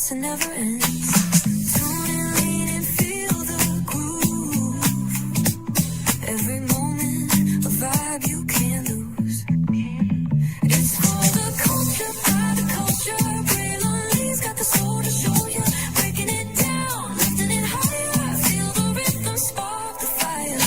starts and never ends. Tune in, lean and feel the groove. Every moment, a vibe you can't lose. It's for the culture, by the culture. Braille on Lee's got the soul to show you. Breaking it down, lifting it higher. Feel the rhythm, spark the fire.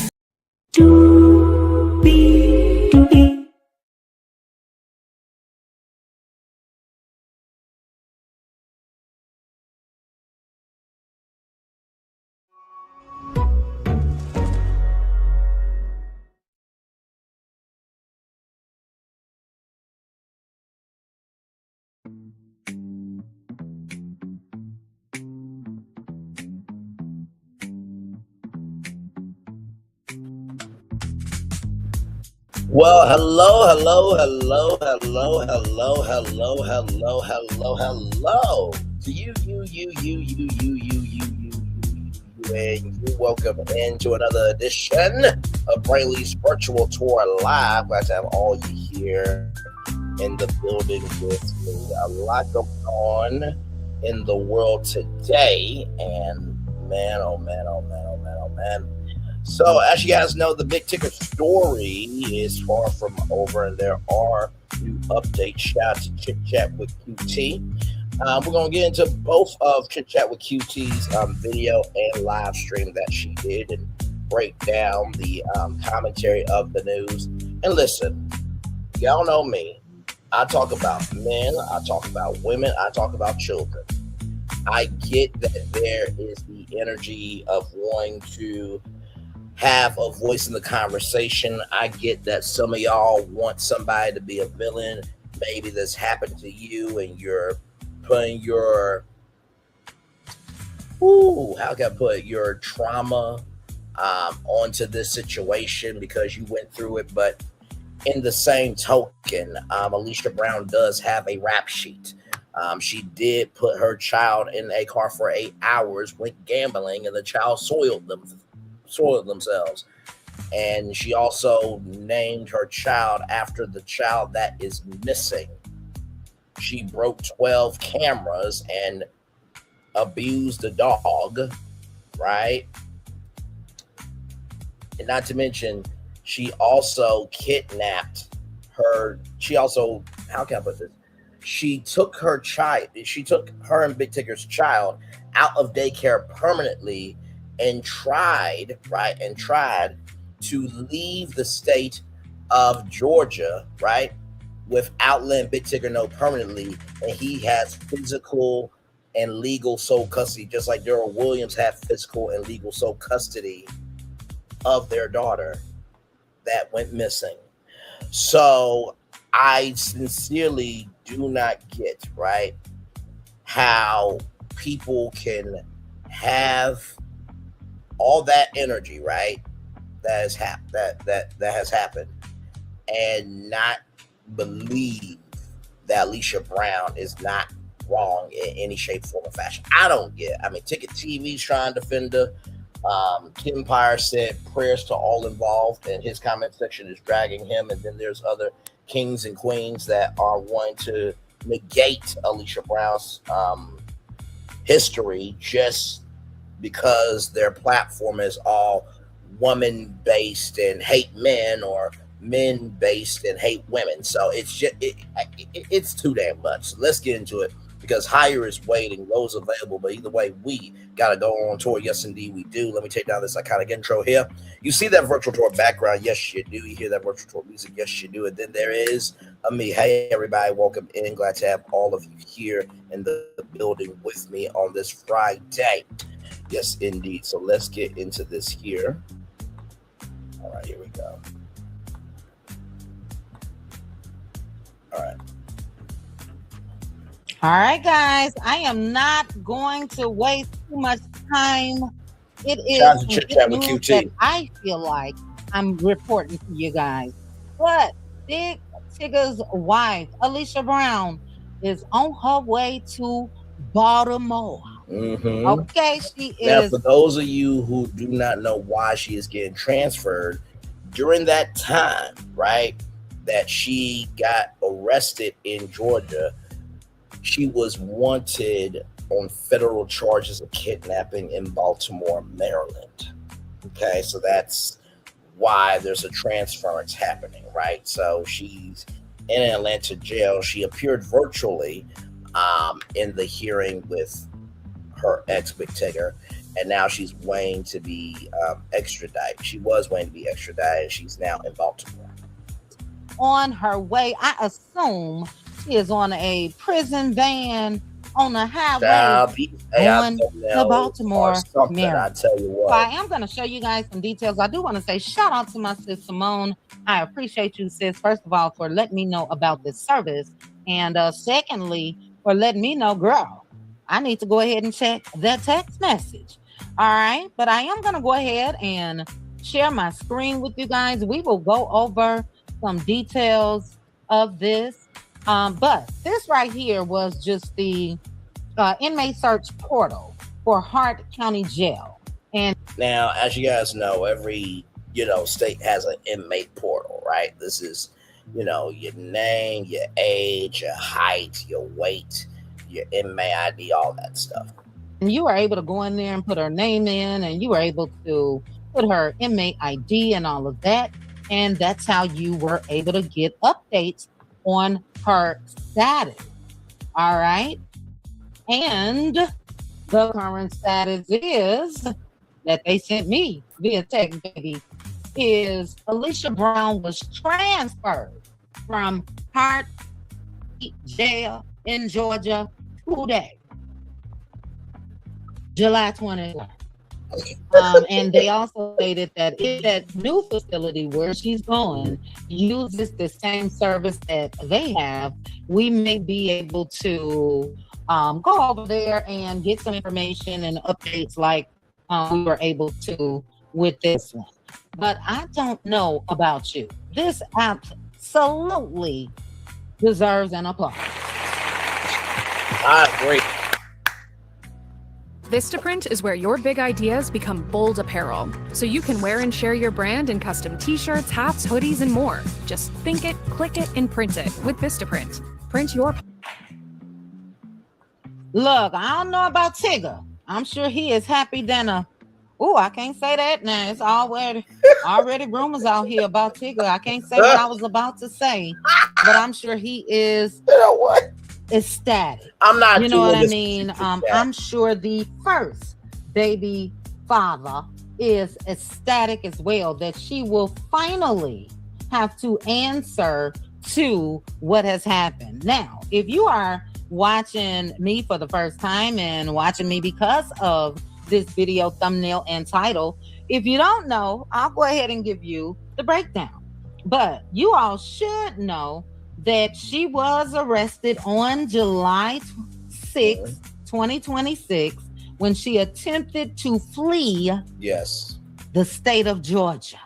Well, hello to you, and you. Welcome into another edition of Brainley's Virtual Tour Live. Glad to have all you here in the building with me. A lot going on in the world today, and man, oh man. So, as you guys know, the big ticket story is far from over, and there are new updates. Shout out to Chit Chat with QT. We're going to get into both of Chit Chat with QT's video and live stream that she did and break down the commentary of the news. And listen, y'all know me. I talk about men, I talk about women, I talk about children. I get that there is the energy of wanting to have a voice in the conversation. I get that some of y'all want somebody to be a villain. Maybe this happened to you and you're putting your, how can I put it, your trauma onto this situation because you went through it. But in the same token, Alicia Brown does have a rap sheet. She did put her child in a car for 8 hours, went gambling, and the child soiled themselves. And she also named her child after the child that is missing. She broke 12 cameras and abused the dog, right? And not to mention, she also kidnapped her. How can I put this? She took her and Big Tigger's child out of daycare permanently and tried to leave the state of Georgia, right, without letting Big Tigger know permanently. And he has physical and legal sole custody, just like Daryl Williams had physical and legal sole custody of their daughter that went missing. So I sincerely do not get, right, how people can have all that energy, right, that has happened, and not believe that Alicia Brown is not wrong in any shape, form, or fashion. I don't get it. I mean, Ticket TV's trying to defend her. Kim Pyre said prayers to all involved, and his comment section is dragging him. And then there's other kings and queens that are wanting to negate Alicia Brown's history just because their platform is all woman-based and hate men, or men-based and hate women. So it's just it's too damn much. So let's get into it, because higher is waiting, low is available. But either way, we gotta go on tour. Yes, indeed, we do. Let me take down this iconic intro here. You see that virtual tour background? Yes, you do. You hear that virtual tour music? Yes, you do. And then there is me. Hey, everybody, welcome in. Glad to have all of you here in the building with me on this Friday. Yes, indeed. So let's get into this here. All right, here we go. All right, guys. I am not going to waste too much time. It is Chit Chat with QT. That I feel like I'm reporting to you guys. But Big Tigger's wife, Alicia Brown, is on her way to Baltimore. Mm-hmm. Okay, she is. Now, for those of you who do not know why she is getting transferred, during that time, right, that she got arrested in Georgia, she was wanted on federal charges of kidnapping in Baltimore, Maryland. Okay, so that's why there's a transference happening, right? So she's in an Atlanta jail. She appeared virtually in the hearing with her ex, Big Tigger, and now she's waiting to be extradited. She was waiting to be extradited. She's now in Baltimore. On her way, I assume she is on a prison van on the highway going to Baltimore, Maryland. I tell you what. So I am going to show you guys some details. I do want to say shout out to my sis Simone. I appreciate you, sis, first of all, for letting me know about this service. And secondly, for letting me know, girl, I need to go ahead and check that text message. All right. But I am going to go ahead and share my screen with you guys. We will go over some details of this. But this right here was just the inmate search portal for Hart County Jail. And now, as you guys know, every state has an inmate portal, right? This is, your name, your age, your height, your weight, your inmate ID, all that stuff. And you were able to go in there and put her name in, and you were able to put her inmate ID and all of that. And that's how you were able to get updates on her status. All right. And the current status is that they sent me via text, baby, is Alicia Brown was transferred from Hart Jail in Georgia today, July 21. And they also stated that if that new facility where she's going uses the same service that they have, we may be able to go over there and get some information and updates like we were able to with this one. But I don't know about you. This absolutely deserves an applause. I agree. Vistaprint is where your big ideas become bold apparel, so you can wear and share your brand in custom t-shirts, hats, hoodies, and more. Just think it, click it, and print it with Vistaprint. Print your... Look, I don't know about Tigger. I'm sure he is happy than a... Oh, I can't say that now. It's already rumors out here about Tigger. I can't say what I was about to say, but I'm sure he is... You know what? Ecstatic. I'm not. You know what I mean? I'm sure the first baby father is ecstatic as well that she will finally have to answer to what has happened. Now, if you are watching me for the first time and watching me because of this video thumbnail and title, if you don't know, I'll go ahead and give you the breakdown. But you all should know that she was arrested on July 6, 2026, when she attempted to flee the state of Georgia.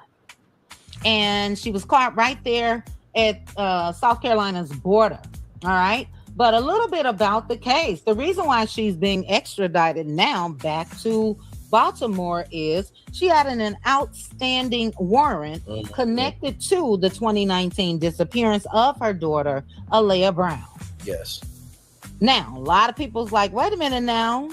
And she was caught right there at South Carolina's border. All right. But a little bit about the case. The reason why she's being extradited now back to Baltimore is she had an outstanding warrant connected to the 2019 disappearance of her daughter, Alicia Brown. Yes. Now, a lot of people's like, wait a minute now.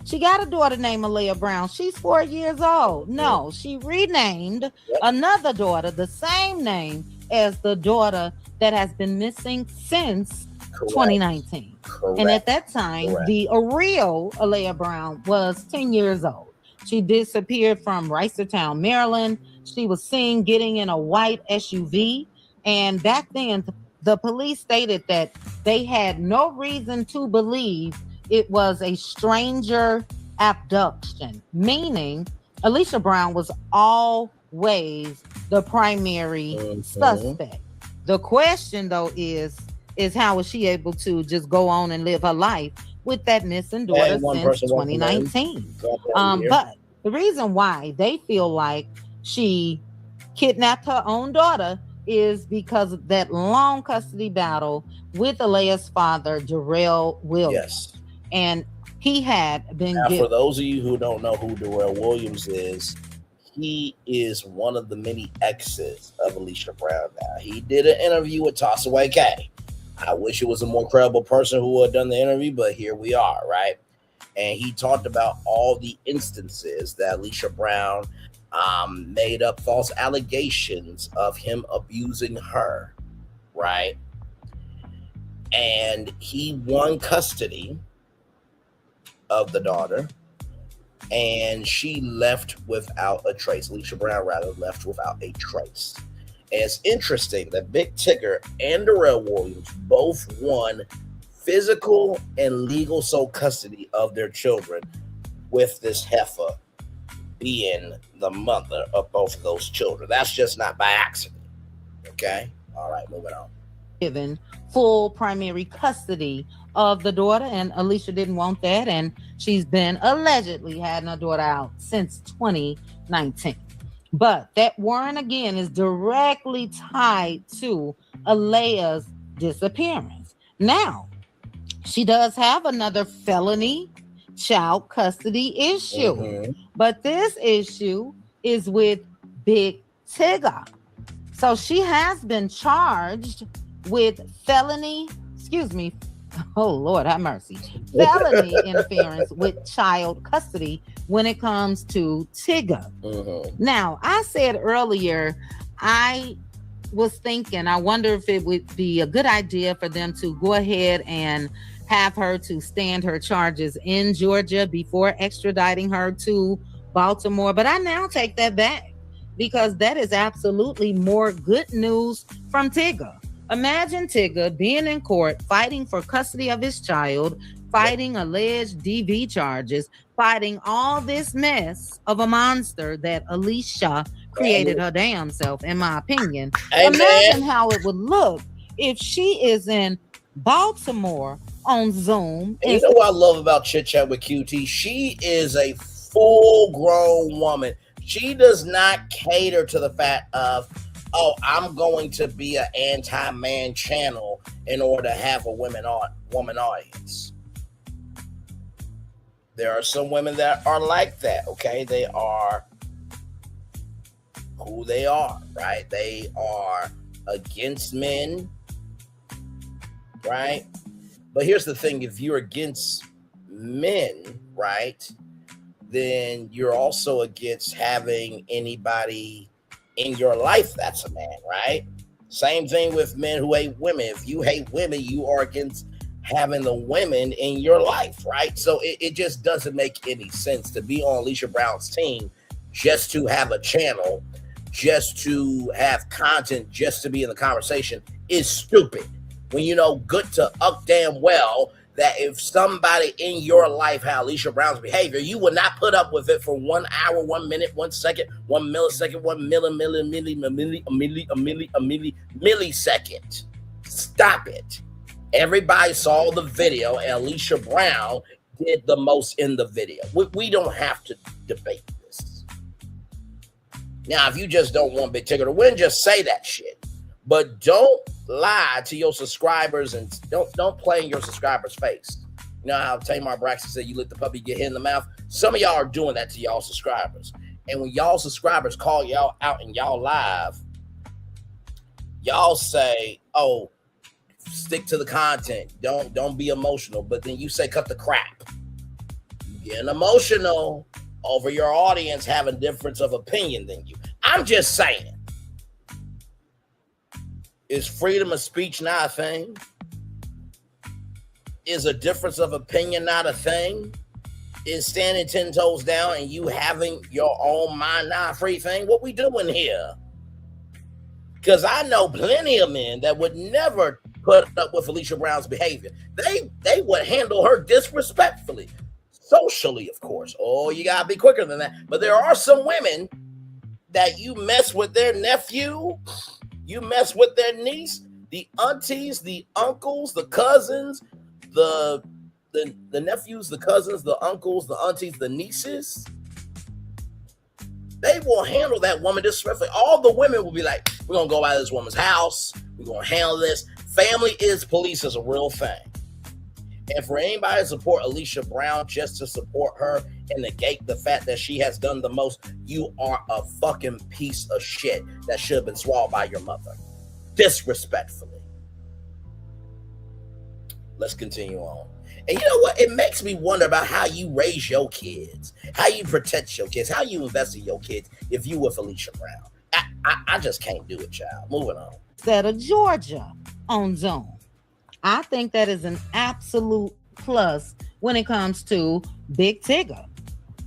She got a daughter named Alicia Brown. She's 4 years old. No, she renamed another daughter the same name as the daughter that has been missing since 2019. Correct. And at that time, the real Alicia Brown was 10 years old. She disappeared from Reisterstown, Maryland. She was seen getting in a white SUV. And back then, the police stated that they had no reason to believe it was a stranger abduction, meaning Alicia Brown was always the primary suspect. The question, though, is how was she able to just go on and live her life with that missing daughter since 2019? But the reason why they feel like she kidnapped her own daughter is because of that long custody battle with Alicia's father, Darrell Williams. Yes. And he had been for those of you who don't know who Darrell Williams is, he is one of the many exes of Alicia Brown. Now, he did an interview with Tossaway K. I wish it was a more credible person who would have done the interview, but here we are, right? and he talked about all the instances that Alicia Brown made up false allegations of him abusing her, right? And he won custody of the daughter, and she left without a trace. Alicia Brown, rather, left without a trace. And it's interesting that Big Tigger and Darrell Williams both won physical and legal sole custody of their children, with this heifer being the mother of both of those children. That's just not by accident. Okay? All right, moving on. Given full primary custody of the daughter, and Alicia didn't want that, and she's been allegedly having her daughter out since 2019. But that warrant again is directly tied to Alea's disappearance. Now, she does have another felony child custody issue, but this issue is with Big Tigger. So she has been charged with felony interference with child custody when it comes to Tigger. Now, I said earlier, I was thinking, I wonder if it would be a good idea for them to go ahead and have her to stand her charges in Georgia before extraditing her to Baltimore. But I now take that back, because that is absolutely more good news from Tigger. Imagine Tigger being in court, fighting for custody of his child, fighting alleged DV charges, fighting all this mess of a monster that Alicia created her damn self, in my opinion. Amen. Imagine how it would look if she is in Baltimore on Zoom. And you know what I love about Chit Chat with QT? She is a full-grown woman. She does not cater to the fact of, oh, I'm going to be an anti-man channel in order to have a woman audience. There are some women that are like that, okay? They are who they are, right? They are against men, right? But here's the thing, if you're against men, right, then you're also against having anybody in your life that's a man, right? Same thing with men who hate women. If you hate women, you are against having the women in your life, right? So it just doesn't make any sense to be on Alicia Brown's team just to have a channel, just to have content, just to be in the conversation is stupid. When you know good to damn well that if somebody in your life had Alicia Brown's behavior, you would not put up with it for 1 hour, 1 minute, 1 second, 1 millisecond, 1 millisecond. Stop it. Everybody saw the video, and Alicia Brown did the most in the video. We don't have to debate this. Now, if you just don't want Big Tigger to win, just say that shit. But don't lie to your subscribers, and don't play in your subscribers' face. You know how Tamar Braxton said, you let the puppy get hit in the mouth? Some of y'all are doing that to y'all subscribers. And when y'all subscribers call y'all out and y'all live, y'all say, oh, stick to the content. Don't be emotional. But then you say, cut the crap. You getting emotional over your audience having difference of opinion than you. I'm just saying. Is freedom of speech not a thing? Is a difference of opinion not a thing? Is standing 10 toes down and you having your own mind not a free thing? What we doing here? Because I know plenty of men that would never put up with Alicia Brown's behavior. They would handle her disrespectfully. Socially, of course. Oh, you gotta be quicker than that. But there are some women that you mess with their nephew, you mess with their niece, the aunties, the uncles, the cousins, the nephews, the cousins, the uncles, the aunties, the nieces. They will handle that woman disrespectfully. All the women will be like, we're going to go by this woman's house. We're going to handle this. Family is police is a real thing. And for anybody to support Alicia Brown just to support her and negate the fact that she has done the most, you are a fucking piece of shit that should have been swallowed by your mother. Disrespectfully. Let's continue on. And you know what? It makes me wonder about how you raise your kids, how you protect your kids, how you invest in your kids if you with Alicia Brown. I just can't do it, child. Moving on. Instead of Georgia on Zoom. I think that is an absolute plus when it comes to Big Tigger.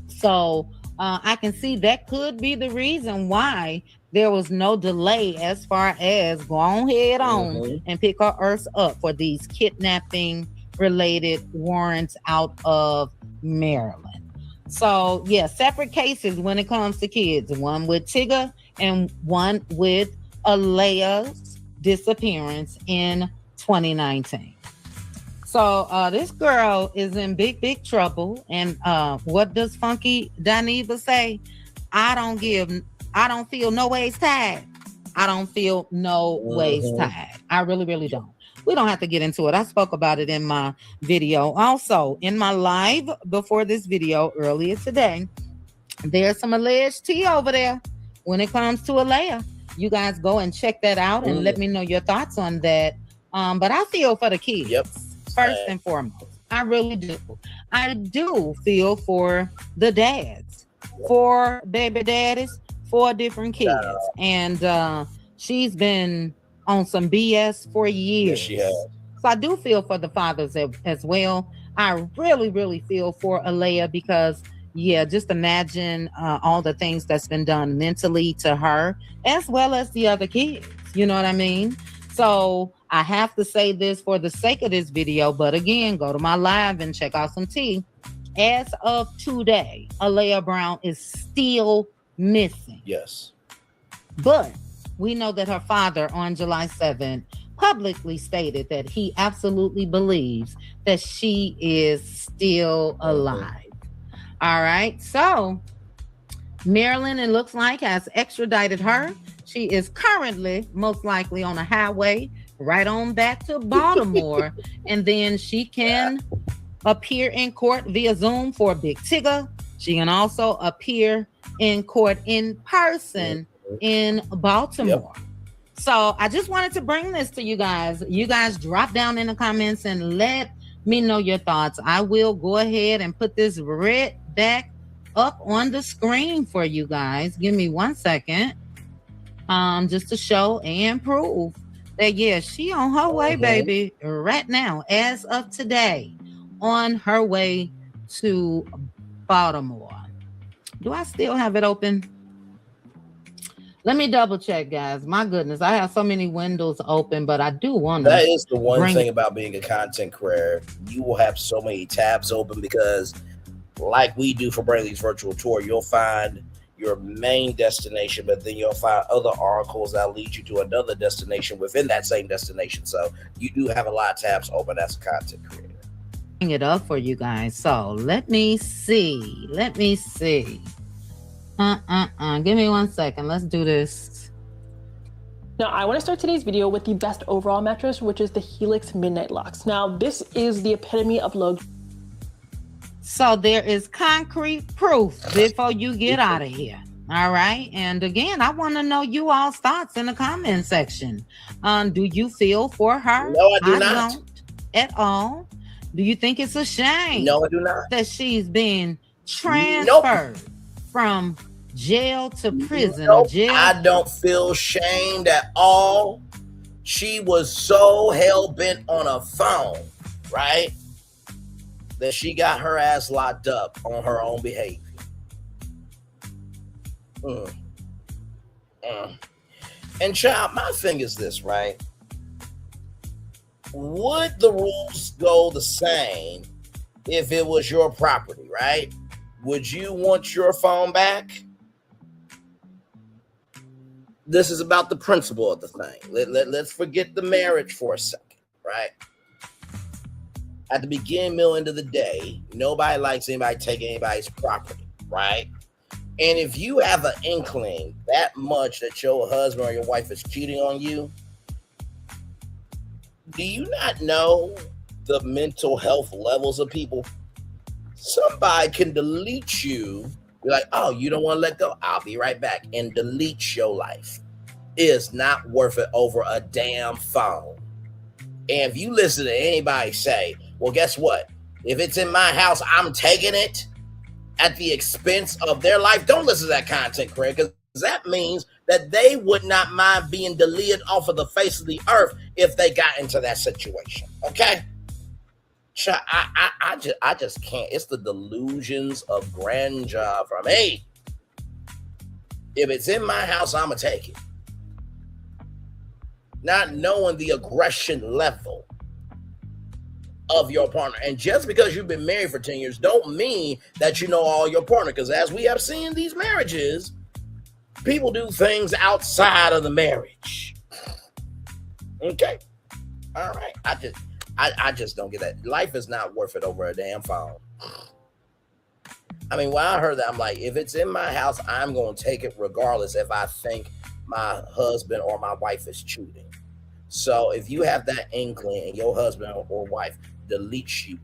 So I can see that could be the reason why there was no delay as far as go on head on and pick her earth up for these kidnapping related warrants out of Maryland. So yeah, separate cases when it comes to kids, one with Tigger and one with Alea's disappearance in 2019. So this girl is in big trouble. And what does Funky Dineva say? I don't feel no ways tied. I don't feel no ways tied. I really don't. We don't have to get into it. I spoke about it in my video. Also, in my live before this video earlier today, there's some alleged tea over there when it comes to Alea. You guys go and check that out and let me know your thoughts on that. But I feel for the kids. Yep. First and foremost, I really do. I do feel for the dads, for baby daddies, for different kids. And she's been on some BS for years. Yes, she has. So I do feel for the fathers as well. I really feel for Alea because, yeah, just imagine all the things that's been done mentally to her as well as the other kids. You know what I mean? So I have to say this for the sake of this video, but again, go to my live and check out some tea. As of today, Alicia Brown is still missing. Yes. But we know that her father on July 7th publicly stated that he absolutely believes that she is still alive. All right. So Maryland, it looks like, has extradited her. She is currently most likely on a highway right on back to Baltimore. And then she can appear in court via Zoom for Big Tigger. She can also appear in court in person in Baltimore. Yep. So I just wanted to bring this to you guys. You guys drop down in the comments and let me know your thoughts. I will go ahead and put this red back up on the screen for you guys. Give me 1 second. Just to show and prove that, yeah, she on her way, baby, right now, as of today, on her way to Baltimore. Do I still have it open? Let me double check, guys. My goodness, I have so many windows open, but I do want to. That is the one thing about being a content creator. You will have so many tabs open because, like we do for Brayley's virtual tour, you'll find your main destination, but then you'll find other articles that lead you to another destination within that same destination. So you do have a lot of tabs open as a content creator. Bring it up for you guys. So let me see. Give me 1 second. Let's do this. Now, I want to start today's video with the best overall mattress, which is the Helix Midnight Lux. Now, this is the epitome of luxury. So there is concrete proof before you get out of here. All right. And again, I want to know you all's thoughts in the comment section. Do you feel for her? No, I do not. Don't at all. Do you think it's a shame? No, I do not. That she's been transferred from jail to prison. Or jail. I don't feel shamed at all. She was so hell-bent on a phone, right, that she got her ass locked up on her own behavior. And child, my thing is this, right? Would the rules go the same if it was your property, right? Would you want your phone back? This is about the principle of the thing. Let's forget the marriage for a second, right? At the beginning, middle, end of the day, nobody likes anybody taking anybody's property, right? And if you have an inkling that much that your husband or your wife is cheating on you, do you not know the mental health levels of people? Somebody can delete you. Be like, oh, you don't want to let go? I'll be right back. And delete your life. It is not worth it over a damn phone. And if you listen to anybody say, well, guess what? If it's in my house, I'm taking it at the expense of their life. Don't listen to that content, Craig, because that means that they would not mind being deleted off of the face of the earth if they got into that situation. Okay? I just can't. It's the delusions of grandeur from me. If it's in my house, I'm going to take it. Not knowing the aggression level of your partner. And just because you've been married for 10 years don't mean that you know all your partner. Because as we have seen these marriages, people do things outside of the marriage. Okay. All right. I just don't get that. Life is not worth it over a damn phone. I mean, when I heard that, I'm like, if it's in my house, I'm going to take it regardless if I think my husband or my wife is cheating. So if you have that inkling and your husband or wife deletes you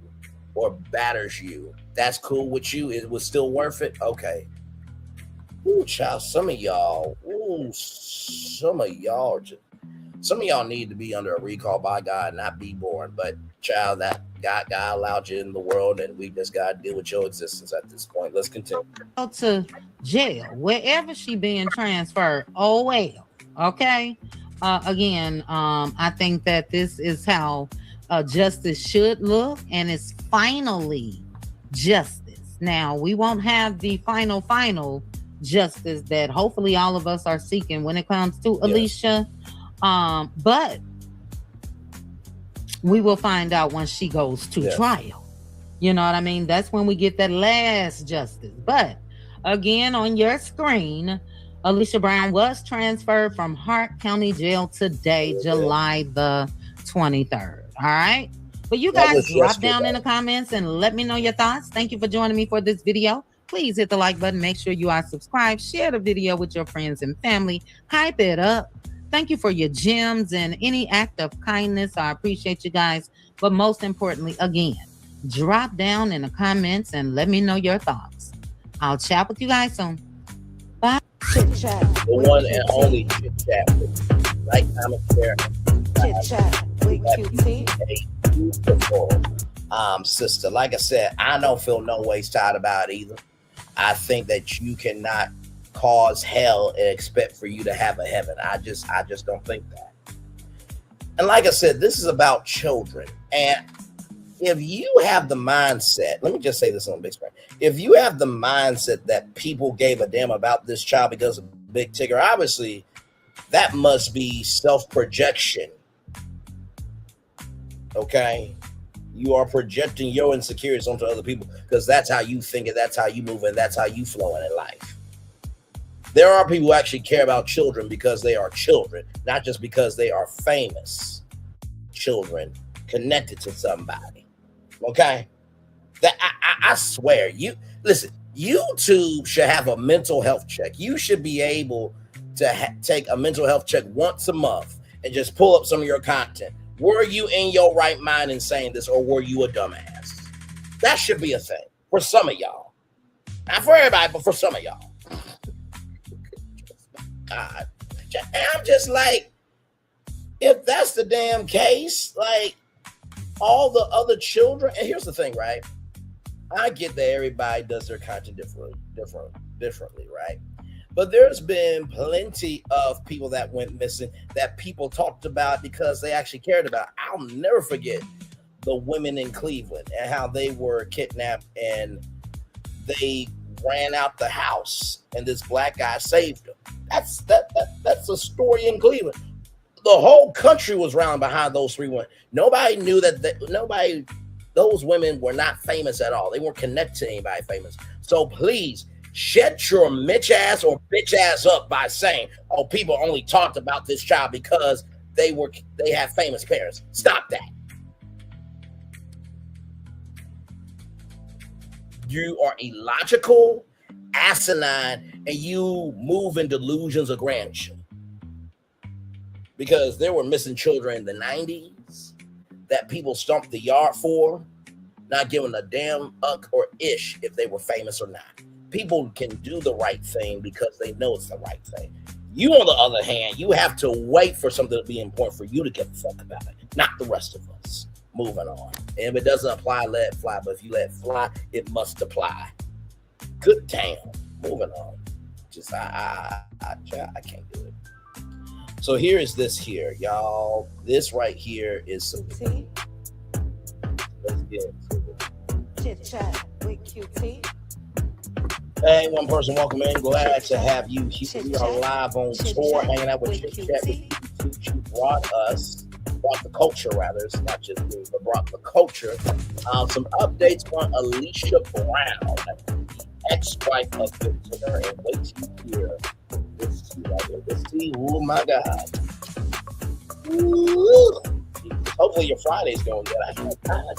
or batters you, that's cool with you. It was still worth it. Okay. Ooh, child, some of y'all need to be under a recall by God and not be born. But child, that God allowed you in the world, and we just got to deal with your existence at this point. Let's continue. Go to jail, wherever she being transferred. Oh well. Okay. Again, I think that this is how justice should look, and it's finally justice. Now, we won't have the final justice that hopefully all of us are seeking when it comes to Alicia, but we will find out when she goes to trial. You know what I mean? That's when we get that last justice. But again, on your screen, Alicia Brown was transferred from Hart County Jail today, July the 23rd. All right. But you guys drop down in the comments and let me know your thoughts. Thank you for joining me for this video. Please hit the like button. Make sure you are subscribed. Share the video with your friends and family. Hype it up. Thank you for your gems and any act of kindness. I appreciate you guys. But most importantly, again, drop down in the comments and let me know your thoughts. I'll chat with you guys soon. Bye. Chit chat. The one and only chit chat. Like, comment, share. Chit chat with QT. A beautiful sister. Like I said, I don't feel no ways tired about it either. I think that you cannot cause hell and expect for you to have a heaven. I just don't think that. And like I said, this is about children. And if you have the mindset, let me just say this on big screen. If you have the mindset that people gave a damn about this child because of Big Tigger, obviously that must be self-projection. Okay? You are projecting your insecurities onto other people because that's how you think and that's how you move and that's how you flowing in life. There are people who actually care about children because they are children, not just because they are famous children connected to somebody. Okay? That I swear, YouTube should have a mental health check. You should be able to take a mental health check once a month and just pull up some of your content. Were you in your right mind in saying this, or were you a dumbass? That should be a thing for some of y'all. Not for everybody, but for some of y'all. God. And I'm just like, if that's the damn case, like all the other children, and here's the thing, right? I get that everybody does their content differently, right? But there's been plenty of people that went missing that people talked about because they actually cared about. I'll never forget the women in Cleveland and how they were kidnapped and they ran out the house and this black guy saved them. That's a story in Cleveland. The whole country was round behind those three women. Nobody knew that those women were not famous at all. They weren't connected to anybody famous. So please, shut your Mitch ass or bitch ass up by saying, oh, people only talked about this child because they have famous parents. Stop that. You are illogical, asinine, and you move in delusions of grandeur. Because there were missing children in the 90s that people stomped the yard for, not giving a damn uck or ish if they were famous or not. People can do the right thing because they know it's the right thing. You, on the other hand, you have to wait for something to be important for you to give a fuck about it, not the rest of us. Moving on. And if it doesn't apply, let it fly. But if you let it fly, it must apply. Good damn. Moving on. Just I can't do it. So here is this here, y'all. This right here is some. Let's get into it. Chit chat with QT. Hey, one person, welcome in. Glad to have you here. We are live on tour, hanging out with Chit Chat with QT. She brought the culture, rather. It's not just me, but brought the culture. Some updates on Alicia Brown, the ex-wife of Tigger, and wait to hear this tea right here. This tea, oh my God. Ooh. Hopefully your Friday's going good. I had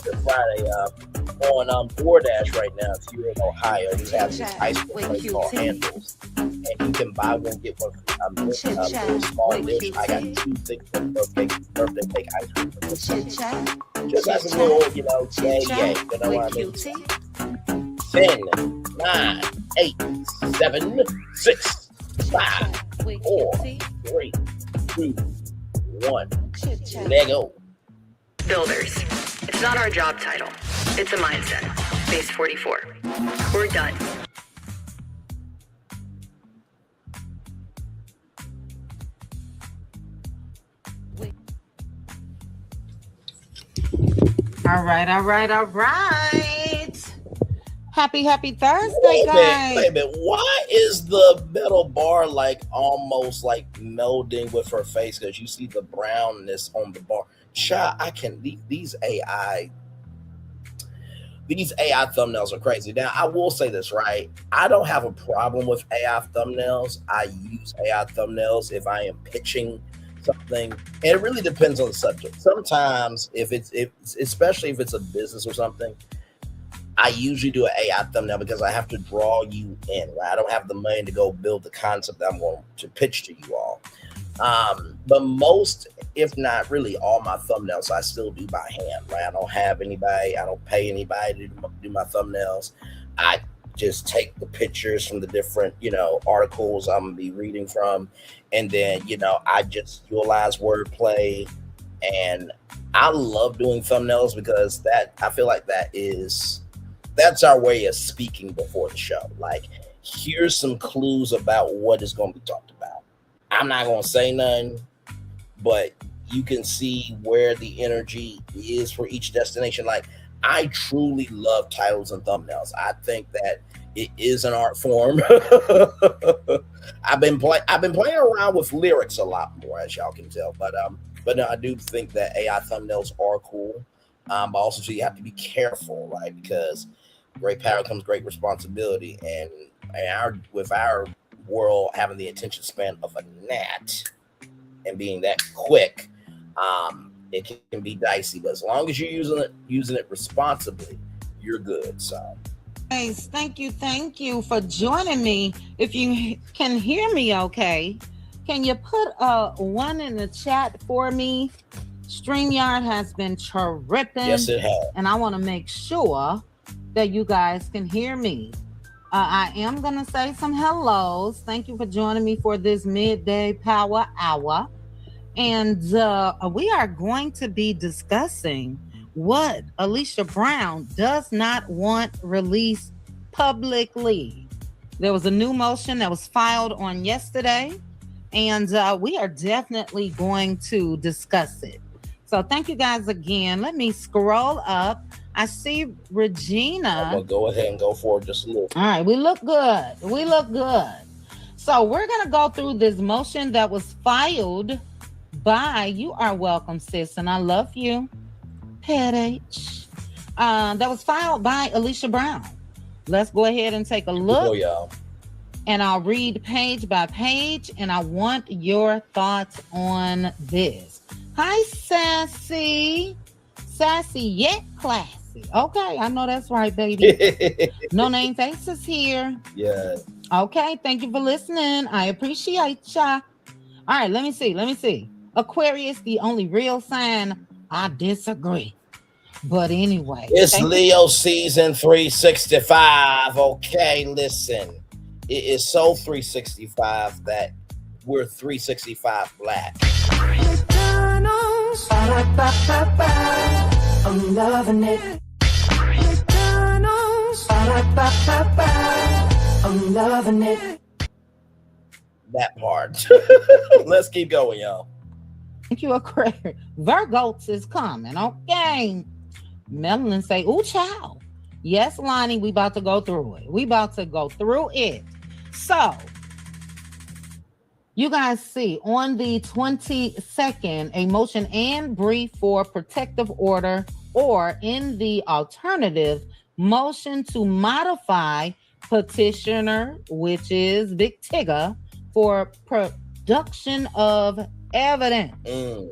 your Friday on DoorDash right now. If you're in Ohio, we have this ice cream place called Handles, and you can buy one get one. Very small dish. I got 2 things for birthday cake ice cream. Just as a little, yay. You know what I mean? 10, 9, 8, 7, 6, 5, 4, 3, 2, 1. Let go. Builders. It's not our job title. It's a mindset. Base 44. We're done. All right. Happy Thursday, guys. Wait a minute. Why is the metal bar like almost like melding with her face? Because you see the brownness on the bar. Child, these AI thumbnails are crazy. Now, I will say this, right? I don't have a problem with AI thumbnails. I use AI thumbnails if I am pitching something, and it really depends on the subject. Sometimes, especially if it's a business or something, I usually do an AI thumbnail because I have to draw you in, right? I don't have the money to go build the concept that I'm going to pitch to you all. But most, if not really all my thumbnails, I still do by hand, right? I don't have anybody, I don't pay anybody to do my thumbnails. I just take the pictures from the different, articles I'm gonna be reading from. And then, I just utilize wordplay. And I love doing thumbnails because I feel like that's our way of speaking before the show. Like, here's some clues about what is going to be talked about. I'm not going to say nothing, but you can see where the energy is for each destination. Like, I truly love titles and thumbnails. I think that it is an art form. I've been playing around with lyrics a lot more, as y'all can tell. But no, I do think that AI thumbnails are cool. But also, so you have to be careful, right? Because great power comes great responsibility, and with our world having the attention span of a gnat and being that quick, it can be dicey. But as long as you're using it responsibly, you're good. So, guys, thank you for joining me. If you can hear me, okay, can you put a 1 in the chat for me? StreamYard has been tripping. Yes, it has, and I want to make sure that you guys can hear me. I am going to say some hellos. Thank you for joining me for this midday power hour. And we are going to be discussing what Alicia Brown does not want released publicly. There was a new motion that was filed on yesterday, and we are definitely going to discuss it. So thank you guys again. Let me scroll up. I see Regina. Well, go ahead and go for it just a little. All right, we look good. So we're going to go through this motion that was filed by, you are welcome, sis, and I love you, Pet H. That was filed by Alicia Brown. Let's go ahead and take a look. Y'all. And I'll read page by page, and I want your thoughts on this. Hi, Sassy. Sassy yet classy. Okay, I know that's right, baby. No Name Faces here. Yeah. Okay, thank you for listening. I appreciate ya. All right, let me see. Aquarius, the only real sign. I disagree. But anyway. It's Leo season 365. Okay, listen. It is so 365 that we're 365 black. McDonald's. I'm loving it. McDonald's. I'm loving it. That part. Let's keep going, y'all. Thank you, Aquarius. Virgos is coming, okay? Melanie say, ooh, child. Yes, Lonnie, we about to go through it. We about to go through it. So, you guys see on the 22nd, a motion and brief for protective order, or in the alternative, motion to modify petitioner, which is Big Tigger, for production of evidence. All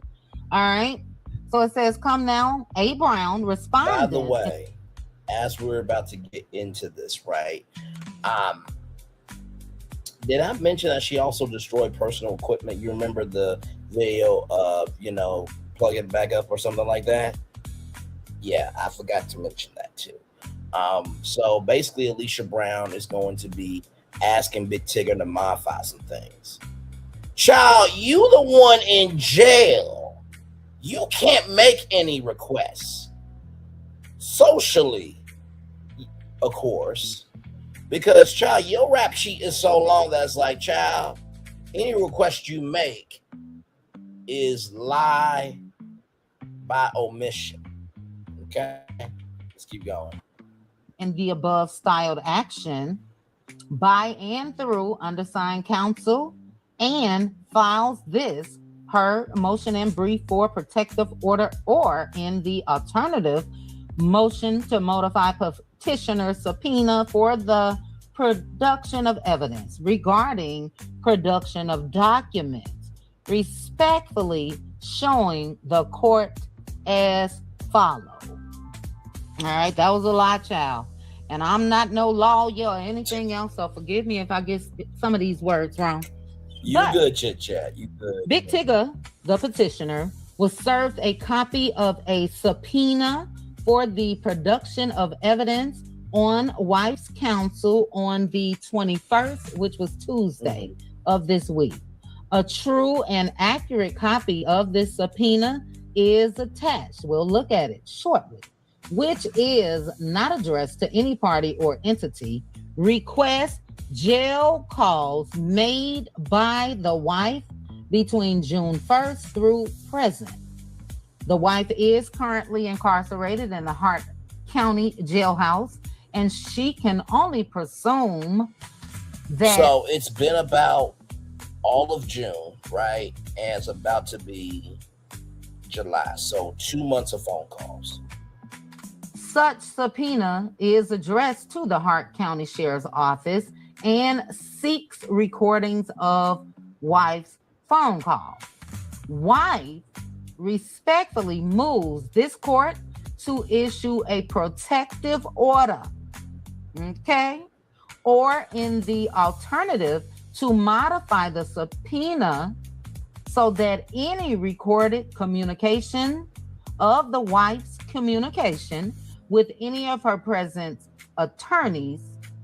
right. So it says, come now, A. Brown responded. By the way, as we're about to get into this, right? Did I mention that she also destroyed personal equipment? You remember the video of, plug it back up or something like that? Yeah, I forgot to mention that too. So basically, Alicia Brown is going to be asking Big Tigger to modify some things. Child, you the one in jail. You can't make any requests. Socially, of course. Because, child, your rap sheet is so long that it's like, child, any request you make is lie by omission. Okay? Let's keep going. In the above styled action by and through undersigned counsel and files this, her motion and brief for protective order, or in the alternative, motion to modify petitioner's subpoena for the production of evidence regarding production of documents, respectfully showing the court as follows. All right, that was a lot, child. And I'm not no lawyer or anything else, so forgive me if I get some of these words wrong. You good, Chit Chat. You good. Big Tigger, the petitioner, was served a copy of a subpoena for the production of evidence on wife's counsel on the 21st, which was Tuesday of this week. A true and accurate copy of this subpoena is attached. We'll look at it shortly, which is not addressed to any party or entity. Request jail calls made by the wife between June 1st through present. The wife is currently incarcerated in the Hart County jailhouse, and she can only presume that. So it's been about all of June, right? And it's about to be July. So 2 months of phone calls. Such subpoena is addressed to the Hart County Sheriff's Office and seeks recordings of wife's phone call. Wife respectfully moves this court to issue a protective order, okay? Or in the alternative, to modify the subpoena so that any recorded communication of the wife's communication with any of her present attorneys,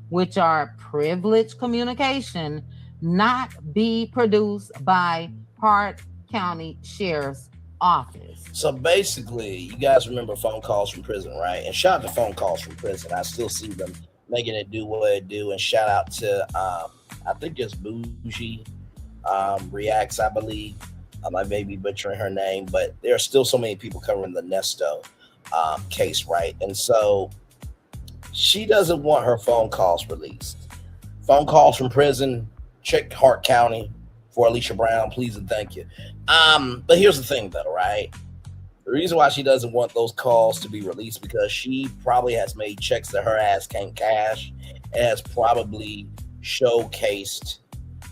which are privileged communication, not be produced by Hart County Sheriff's Office. So basically, you guys remember phone calls from prison, right? And shout out to phone calls from prison. I still see them making it do what it do. And shout out to, I think it's Bougie Reacts, I believe. I may be butchering her name, but there are still so many people covering the Nesto case, right? And so she doesn't want her phone calls released. Phone calls from prison, check Hart County for Alicia Brown, please and thank you. But here's the thing though, right? The reason why she doesn't want those calls to be released because she probably has made checks that her ass can't cash and has probably showcased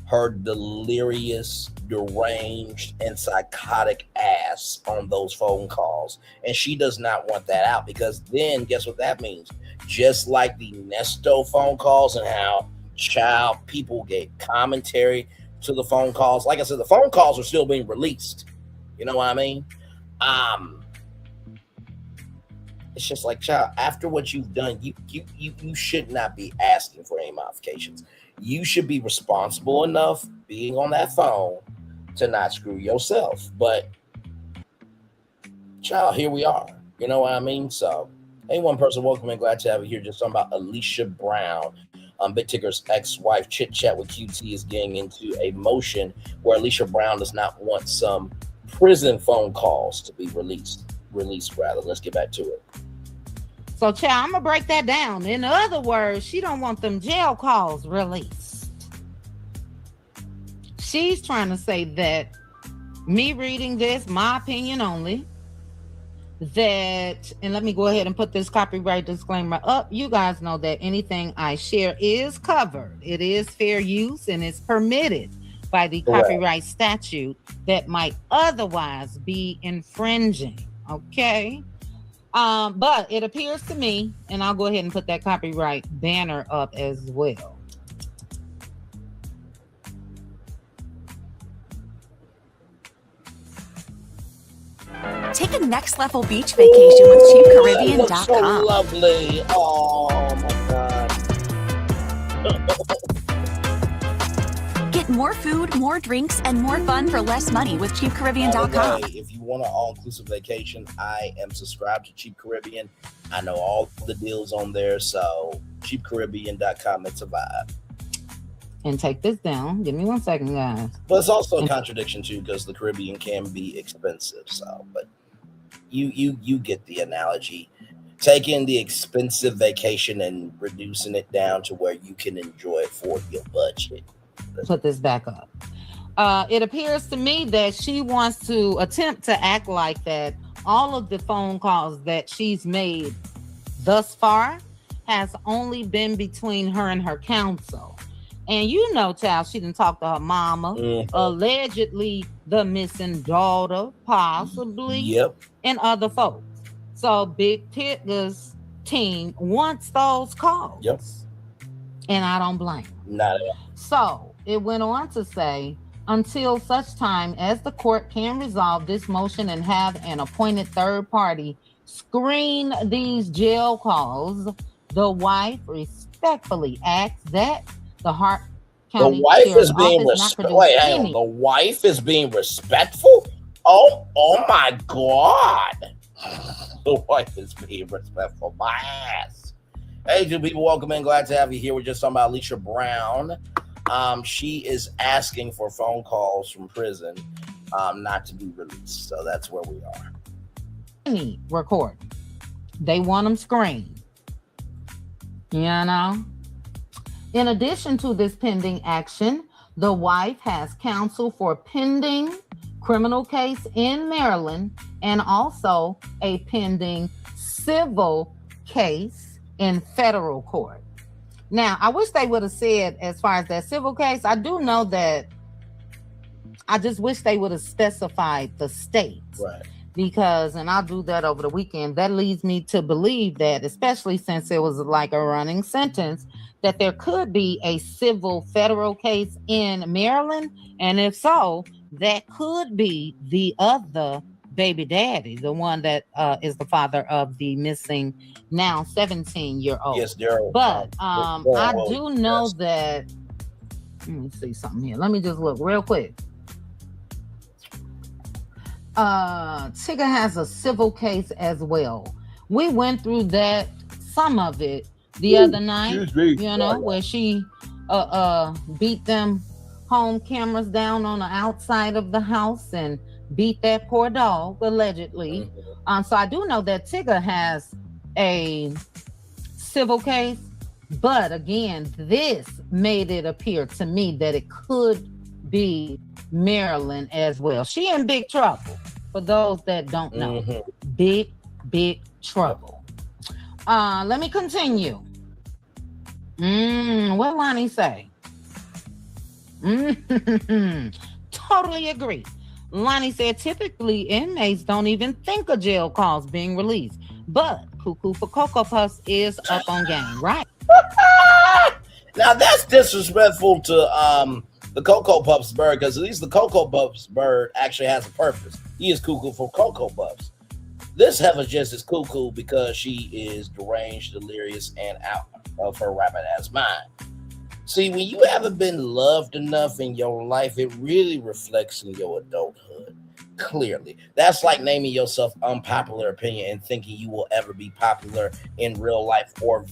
her delirious, deranged, and psychotic ass on those phone calls. And she does not want that out because then guess what that means? Just like the Nesto phone calls and how child people get commentary to the phone calls. Like I said, the phone calls are still being released. You know what I mean? it's just like, child, after what you've done, you should not be asking for any modifications. You should be responsible enough being on that phone to not screw yourself. But child, here we are. You know what I mean? So, hey, one person, welcome and glad to have you here. Just talking about Alicia Brown. Big Tigger's ex-wife Chit Chat with QT is getting into a motion where Alicia Brown does not want some prison phone calls to be released. Let's get back to it. So, child, I'm gonna break that down. In other words, she don't want them jail calls released. She's trying to say that me reading this, my opinion only, that, and let me go ahead and put this copyright disclaimer up. You guys know that anything I share is covered. It is fair use and it's permitted by the copyright statute that might otherwise be infringing. Okay. But it appears to me, and I'll go ahead and put that copyright banner up as well. Take a next level beach vacation with CheapCaribbean.com. So lovely. Oh my God. Get more food, more drinks, and more fun for less money with CheapCaribbean.com. If you want an all-inclusive vacation, I am subscribed to Cheap Caribbean. I know all the deals on there, so CheapCaribbean.com, it's a vibe. And take this down. Give me 1 second, guys. But it's also a contradiction too, because the Caribbean can be expensive. So, but you get the analogy. Taking the expensive vacation and reducing it down to where you can enjoy it for your budget. Put this back up. It appears to me that she wants to attempt to act like that all of the phone calls that she's made thus far has only been between her and her counsel. And you know, child, she didn't talk to her mama, allegedly the missing daughter, possibly, and other folks. So Big Tigger's team wants those calls. And I don't blame them. Not at all. So it went on to say, until such time as the court can resolve this motion and have an appointed third party screen these jail calls, the wife respectfully asks that the Hart County the wife Sheriff's is being Office the wife is being respectful. Oh my God! The wife is being respectful. My ass. Hey, two people, welcome in. Glad to have you here. We're just talking about Alicia Brown. She is asking for phone calls from prison, not to be released. So that's where we are. Record. They want them screened. You know. In addition to this pending action, the wife has counsel for pending criminal case in Maryland and also a pending civil case in federal court. Now, I wish they would have said, as far as that civil case, I do know that I just wish they would have specified the states. Right. Because, and I'll do that over the weekend, that leads me to believe that, especially since it was like a running sentence, that there could be a civil federal case in Maryland. And if so, that could be the other baby daddy, the one that is the father of the missing now 17-year-old. Yes, Daryl. But I do know that, let me see something here. Let me just look real quick. Tigger has a civil case as well. We went through that, some of it, the other night, you know, where she beat them home cameras down on the outside of the house and beat that poor dog, allegedly. So I do know that Tigger has a civil case, but again, this made it appear to me that it could be Maryland as well. She in big trouble, for those that don't know. Big trouble. Let me continue. What Lonnie say? Totally agree. Lonnie said typically inmates don't even think of jail calls being released, but Cuckoo for Cocoa Puffs is up on game, right? Now that's disrespectful to the Cocoa Puffs bird, because at least the Cocoa Puffs bird actually has a purpose. He is cuckoo for Cocoa Puffs. This heifer's just as cuckoo because she is deranged, delirious, and out of her rabbit ass mind. See, when you haven't been loved enough in your life, it really reflects in your adulthood. Clearly, that's like naming yourself unpopular opinion and thinking you will ever be popular in real life or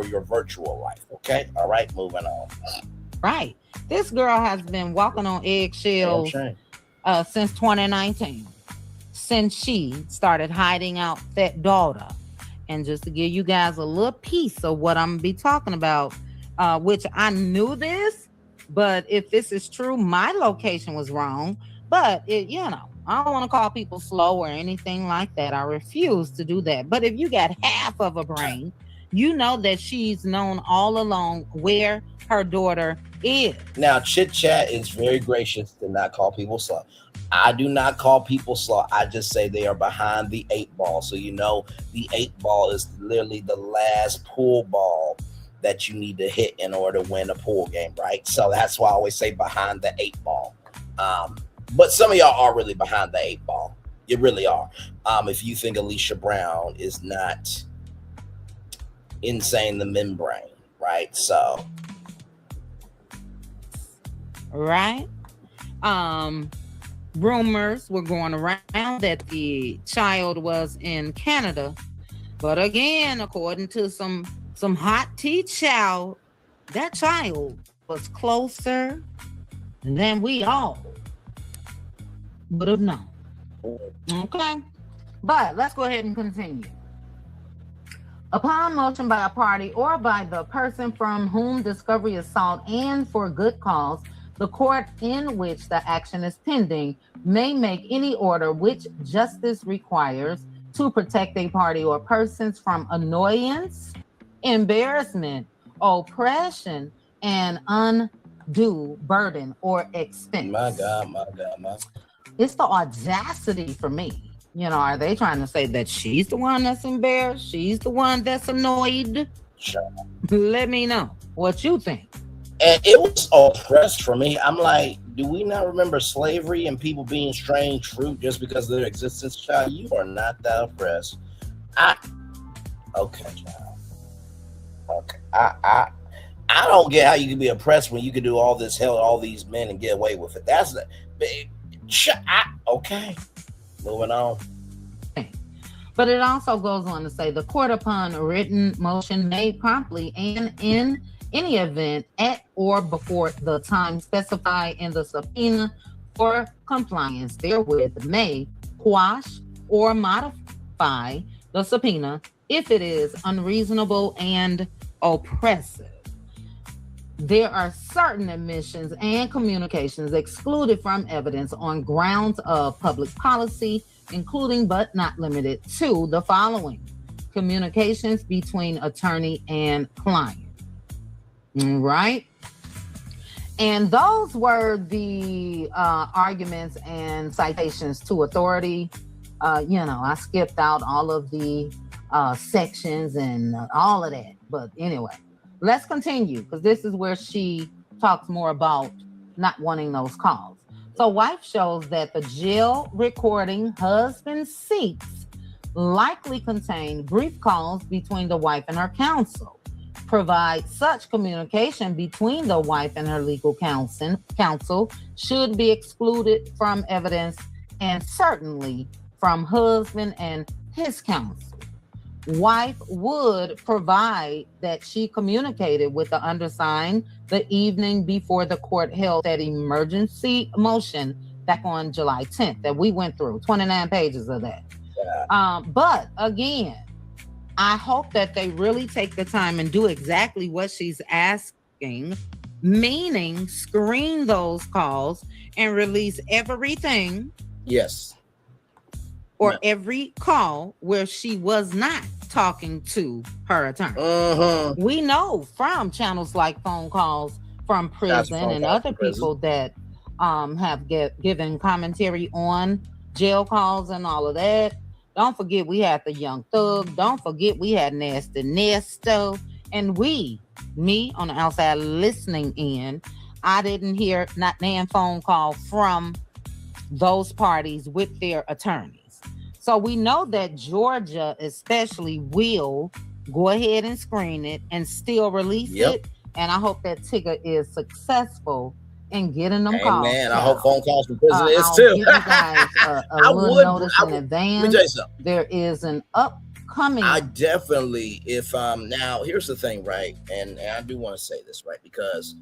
your virtual life. Okay, all right, moving on. Right, this girl has been walking on eggshells since 2019, since she started hiding out that daughter. And just to give you guys a little piece of what I'm gonna be talking about, which I knew this, but if this is true, my location was wrong. But I don't want to call people slow or anything like that. I refuse to do that. But if you got half of a brain, you know that she's known all along where her daughter is. Now, Chit Chat is very gracious to not call people slow. I do not call people slow. I just say they are behind the 8 ball. So the 8 ball is literally the last pool ball that you need to hit in order to win a pool game, right? So that's why I always say behind the 8 ball. But some of y'all are really behind the 8 ball. You really are. If you think Alicia Brown is not insane the membrane, right? So, right. Rumors were going around that the child was in Canada, but again, according to some hot tea child, that child was closer than we all would have known. Okay, but let's go ahead and continue. Upon motion by a party or by the person from whom discovery is sought and for good cause, the court in which the action is pending may make any order which justice requires to protect a party or persons from annoyance, embarrassment, oppression, and undue burden or expense. My God. It's the audacity for me. Are they trying to say that she's the one that's embarrassed? She's the one that's annoyed? Sure. Let me know what you think. And it was oppressed for me. I'm like, do we not remember slavery and people being strange fruit just because of their existence, child? You are not that oppressed. Okay, child. Okay. I don't get how you can be oppressed when you can do all this hell to all these men and get away with it. That's the okay. Moving on. But it also goes on to say the court upon a written motion made promptly and in any event at or before the time specified in the subpoena for compliance therewith may quash or modify the subpoena if it is unreasonable and oppressive. There are certain admissions and communications excluded from evidence on grounds of public policy, including but not limited to the following: communications between attorney and client. Right? And those were the arguments and citations to authority. I skipped out all of the sections and all of that. But anyway, let's continue, because this is where she talks more about not wanting those calls. So wife shows that the jail recording husband seeks likely contained brief calls between the wife and her counsel. Provide such communication between the wife and her legal counsel should be excluded from evidence and certainly from husband and his counsel. Wife would provide that she communicated with the undersigned the evening before the court held that emergency motion back on July 10th that we went through, 29 pages of that. Yeah. But again, I hope that they really take the time and do exactly what she's asking, meaning screen those calls and release everything. Yes. Or every call where she was not talking to her attorney. We know from channels like phone calls from prison and other people that have given commentary on jail calls and all of that. Don't forget we had the Young Thug. Don't forget we had Nasty Nesto. And me on the outside listening in, I didn't hear not one phone call from those parties with their attorneys. So we know that Georgia especially will go ahead and screen it and still release it. And I hope that Tigger is successful in getting them calls. Man, I hope phone calls from prison is I'll too. give you guys a little notice in advance. Let me tell you something. There is an upcoming. I definitely, if now here's the thing, right? And I do want to say this, right? Because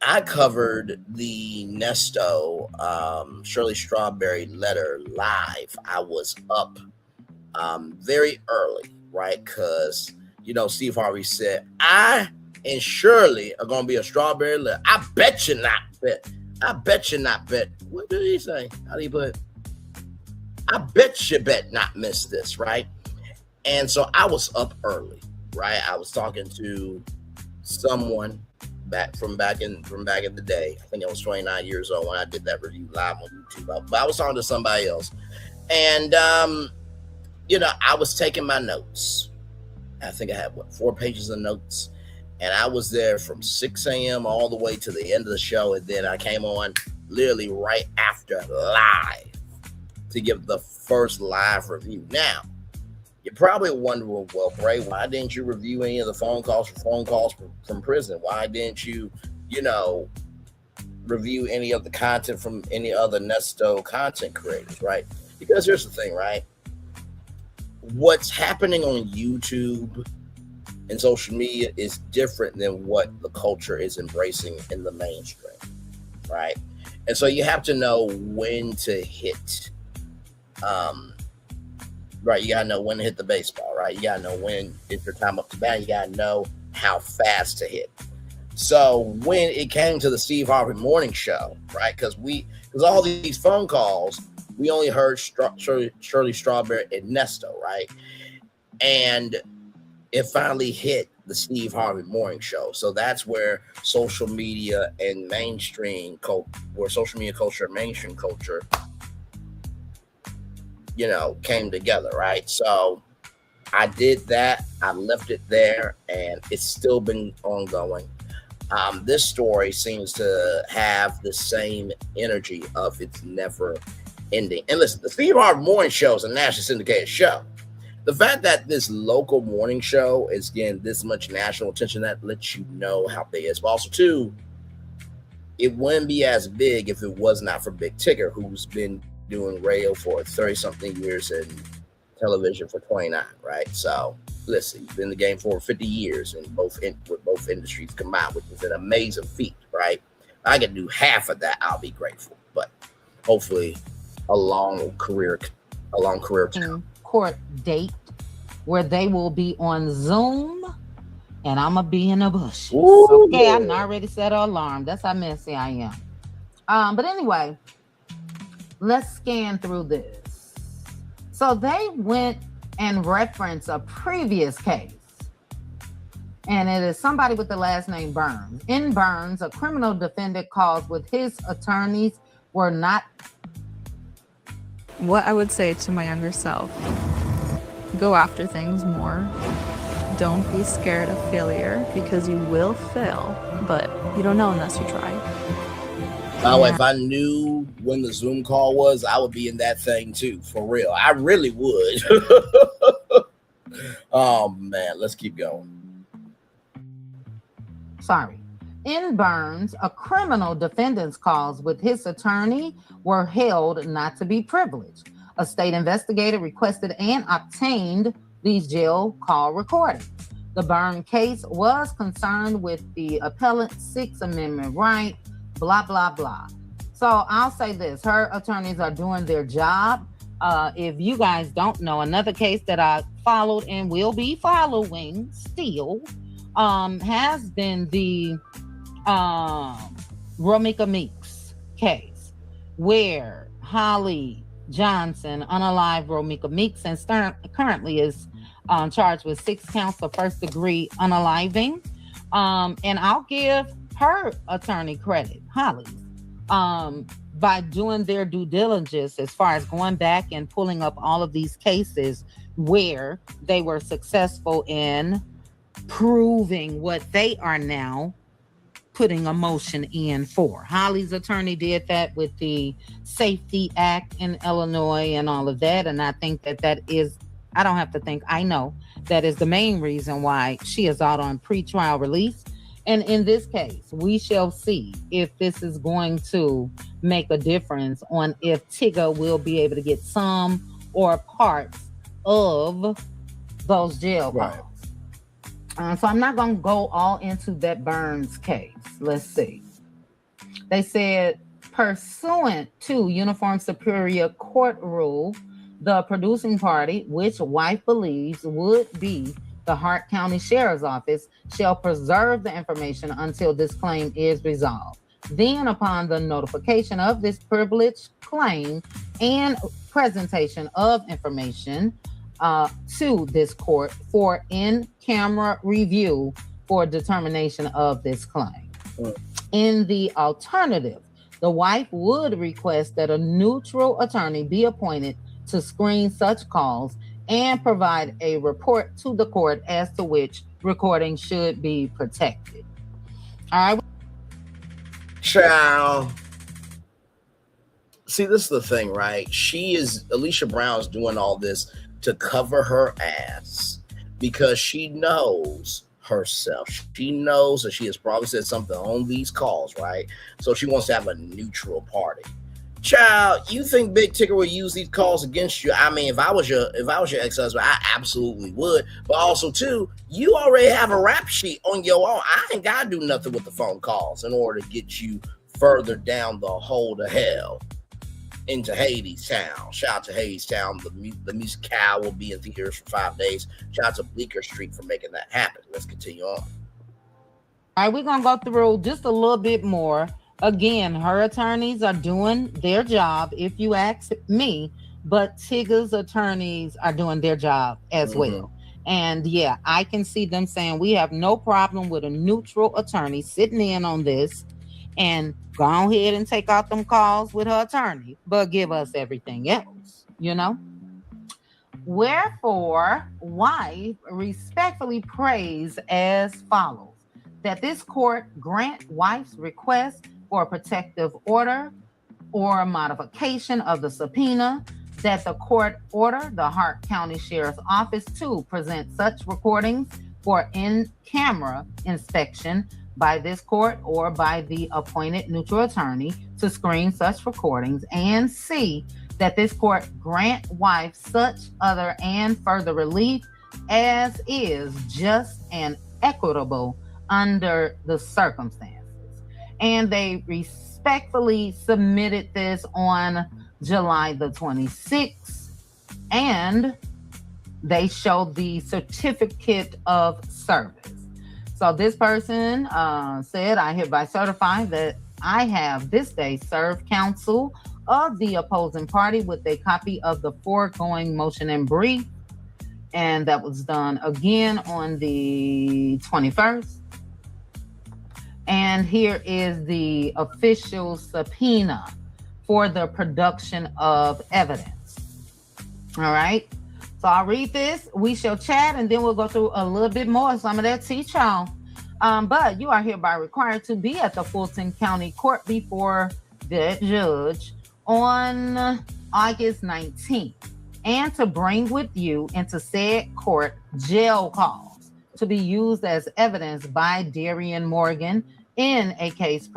I covered the Nesto Shirley Strawberry letter live. I was up very early, right? Because Steve Harvey said, I and Shirley are gonna be a strawberry letter. I bet you not bet. I bet you not bet. What did he say? How do you put it? I bet you bet not miss this, right? And so I was up early, right? I was talking to someone back in the day. I think I was 29 years old when I did that review live on YouTube. But I was talking to somebody else, and I was taking my notes. I think I had 4 pages of notes, and I was there from 6 a.m. all the way to the end of the show, and then I came on literally right after live to give the first live review. Now, you're probably wondering, well, Bray, why didn't you review any of the phone calls from prison? Why didn't you, review any of the content from any other Nesto content creators, right? Because here's the thing, right? What's happening on YouTube and social media is different than what the culture is embracing in the mainstream, right? And so you have to know when to hit, right? You gotta know when to hit the baseball, right? You gotta know when it's your time up to bat. You gotta know how fast to hit. So when it came to the Steve Harvey morning show, right? Because all these phone calls, we only heard Shirley Strawberry and Nesto, right? And it finally hit the Steve Harvey morning show. So that's where social media and mainstream culture and mainstream culture, came together, right? So I did that. I left it there, and it's still been ongoing. This story seems to have the same energy of it's never ending. And listen, the Steve Harvey morning show is a nationally syndicated show. The fact that this local morning show is getting this much national attention, that lets you know how big it is. But also, too, it wouldn't be as big if it was not for Big Tigger, who's been doing radio for 30-something years and television for 29, right? So, listen, you've been in the game for 50 years with both industries combined, which is an amazing feat, right? I can do half of that, I'll be grateful. But hopefully, a long career court date where they will be on Zoom, and I'm gonna be in the bushes. Okay, I already set an alarm. That's how messy I am. But anyway, let's scan through this. So they went and referenced a previous case, and it is somebody with the last name Burns. In Burns, a criminal defendant calls with his attorneys were not. What I would say to my younger self: go after things more. Don't be scared of failure, because you will fail, but you don't know unless you try. By the way, if I knew when the Zoom call was, I would be in that thing too, for real. I really would. Oh man, let's keep going. Sorry. In Burns, a criminal defendant's calls with his attorney were held not to be privileged. A state investigator requested and obtained these jail call recordings. The Burn case was concerned with the appellant's Sixth Amendment right, blah, blah, blah. So I'll say this, her attorneys are doing their job. If you guys don't know, another case that I followed and will be following still has been the Romika Meeks case, where Holly Johnson unalived Romika Meeks and currently is charged with 6 counts of first-degree unaliving. And I'll give her attorney credit, Holly, by doing their due diligence as far as going back and pulling up all of these cases where they were successful in proving what they are now putting a motion in for. Holly's attorney did that with the Safety Act in Illinois and all of that. And I think that is, I don't have to think, I know that is the main reason why she is out on pretrial release. And in this case, we shall see if this is going to make a difference on if Tigger will be able to get some or parts of those jail calls. So I'm not going to go all into that Burns case. Let's see. They said, pursuant to Uniform Superior Court rule, the producing party, which wife believes would be the Hart County Sheriff's Office, shall preserve the information until this claim is resolved. Then, upon the notification of this privileged claim and presentation of information to this court for in-camera review for determination of this claim. In the alternative, the wife would request that a neutral attorney be appointed to screen such calls and provide a report to the court as to which recording should be protected. All right. Ciao. See, this is the thing, right? Alicia Brown's doing all this to cover her ass because she knows herself. She knows that she has probably said something on these calls, right? So she wants to have a neutral party. Child, you think Big Tigger would use these calls against you? I mean, if I was your ex-husband, I absolutely would. But also, too, you already have a rap sheet on your own. I ain't gotta do nothing with the phone calls in order to get you further down the hole to hell into Hades Town. Shout out to Hades Town. The musical will be in theaters for 5 days. Shout out to Bleecker Street for making that happen. Let's continue on. All right, we're gonna go through just a little bit more. Again, her attorneys are doing their job, if you ask me, but Tigger's attorneys are doing their job as well. And yeah, I can see them saying we have no problem with a neutral attorney sitting in on this and go ahead and take out them calls with her attorney, but give us everything else, you know? Wherefore, wife respectfully prays as follows, that this court grant wife's request for a protective order or a modification of the subpoena, that the court order the Hart County Sheriff's Office to present such recordings for in-camera inspection by this court or by the appointed neutral attorney to screen such recordings, and C, that this court grant wife such other and further relief as is just and equitable under the circumstances. And they respectfully submitted this on July the 26th, and they showed the certificate of service. So this person said, I hereby certify that I have this day served counsel of the opposing party with a copy of the foregoing motion and brief. And that was done again on the 21st. And here is the official subpoena for the production of evidence. All right. So I'll read this. We shall chat, and then we'll go through a little bit more, some of that tea, y'all. But you are hereby required to be at the Fulton County Court before the judge on August 19th, and to bring with you into said court jail calls to be used as evidence by Darian Morgan in a case,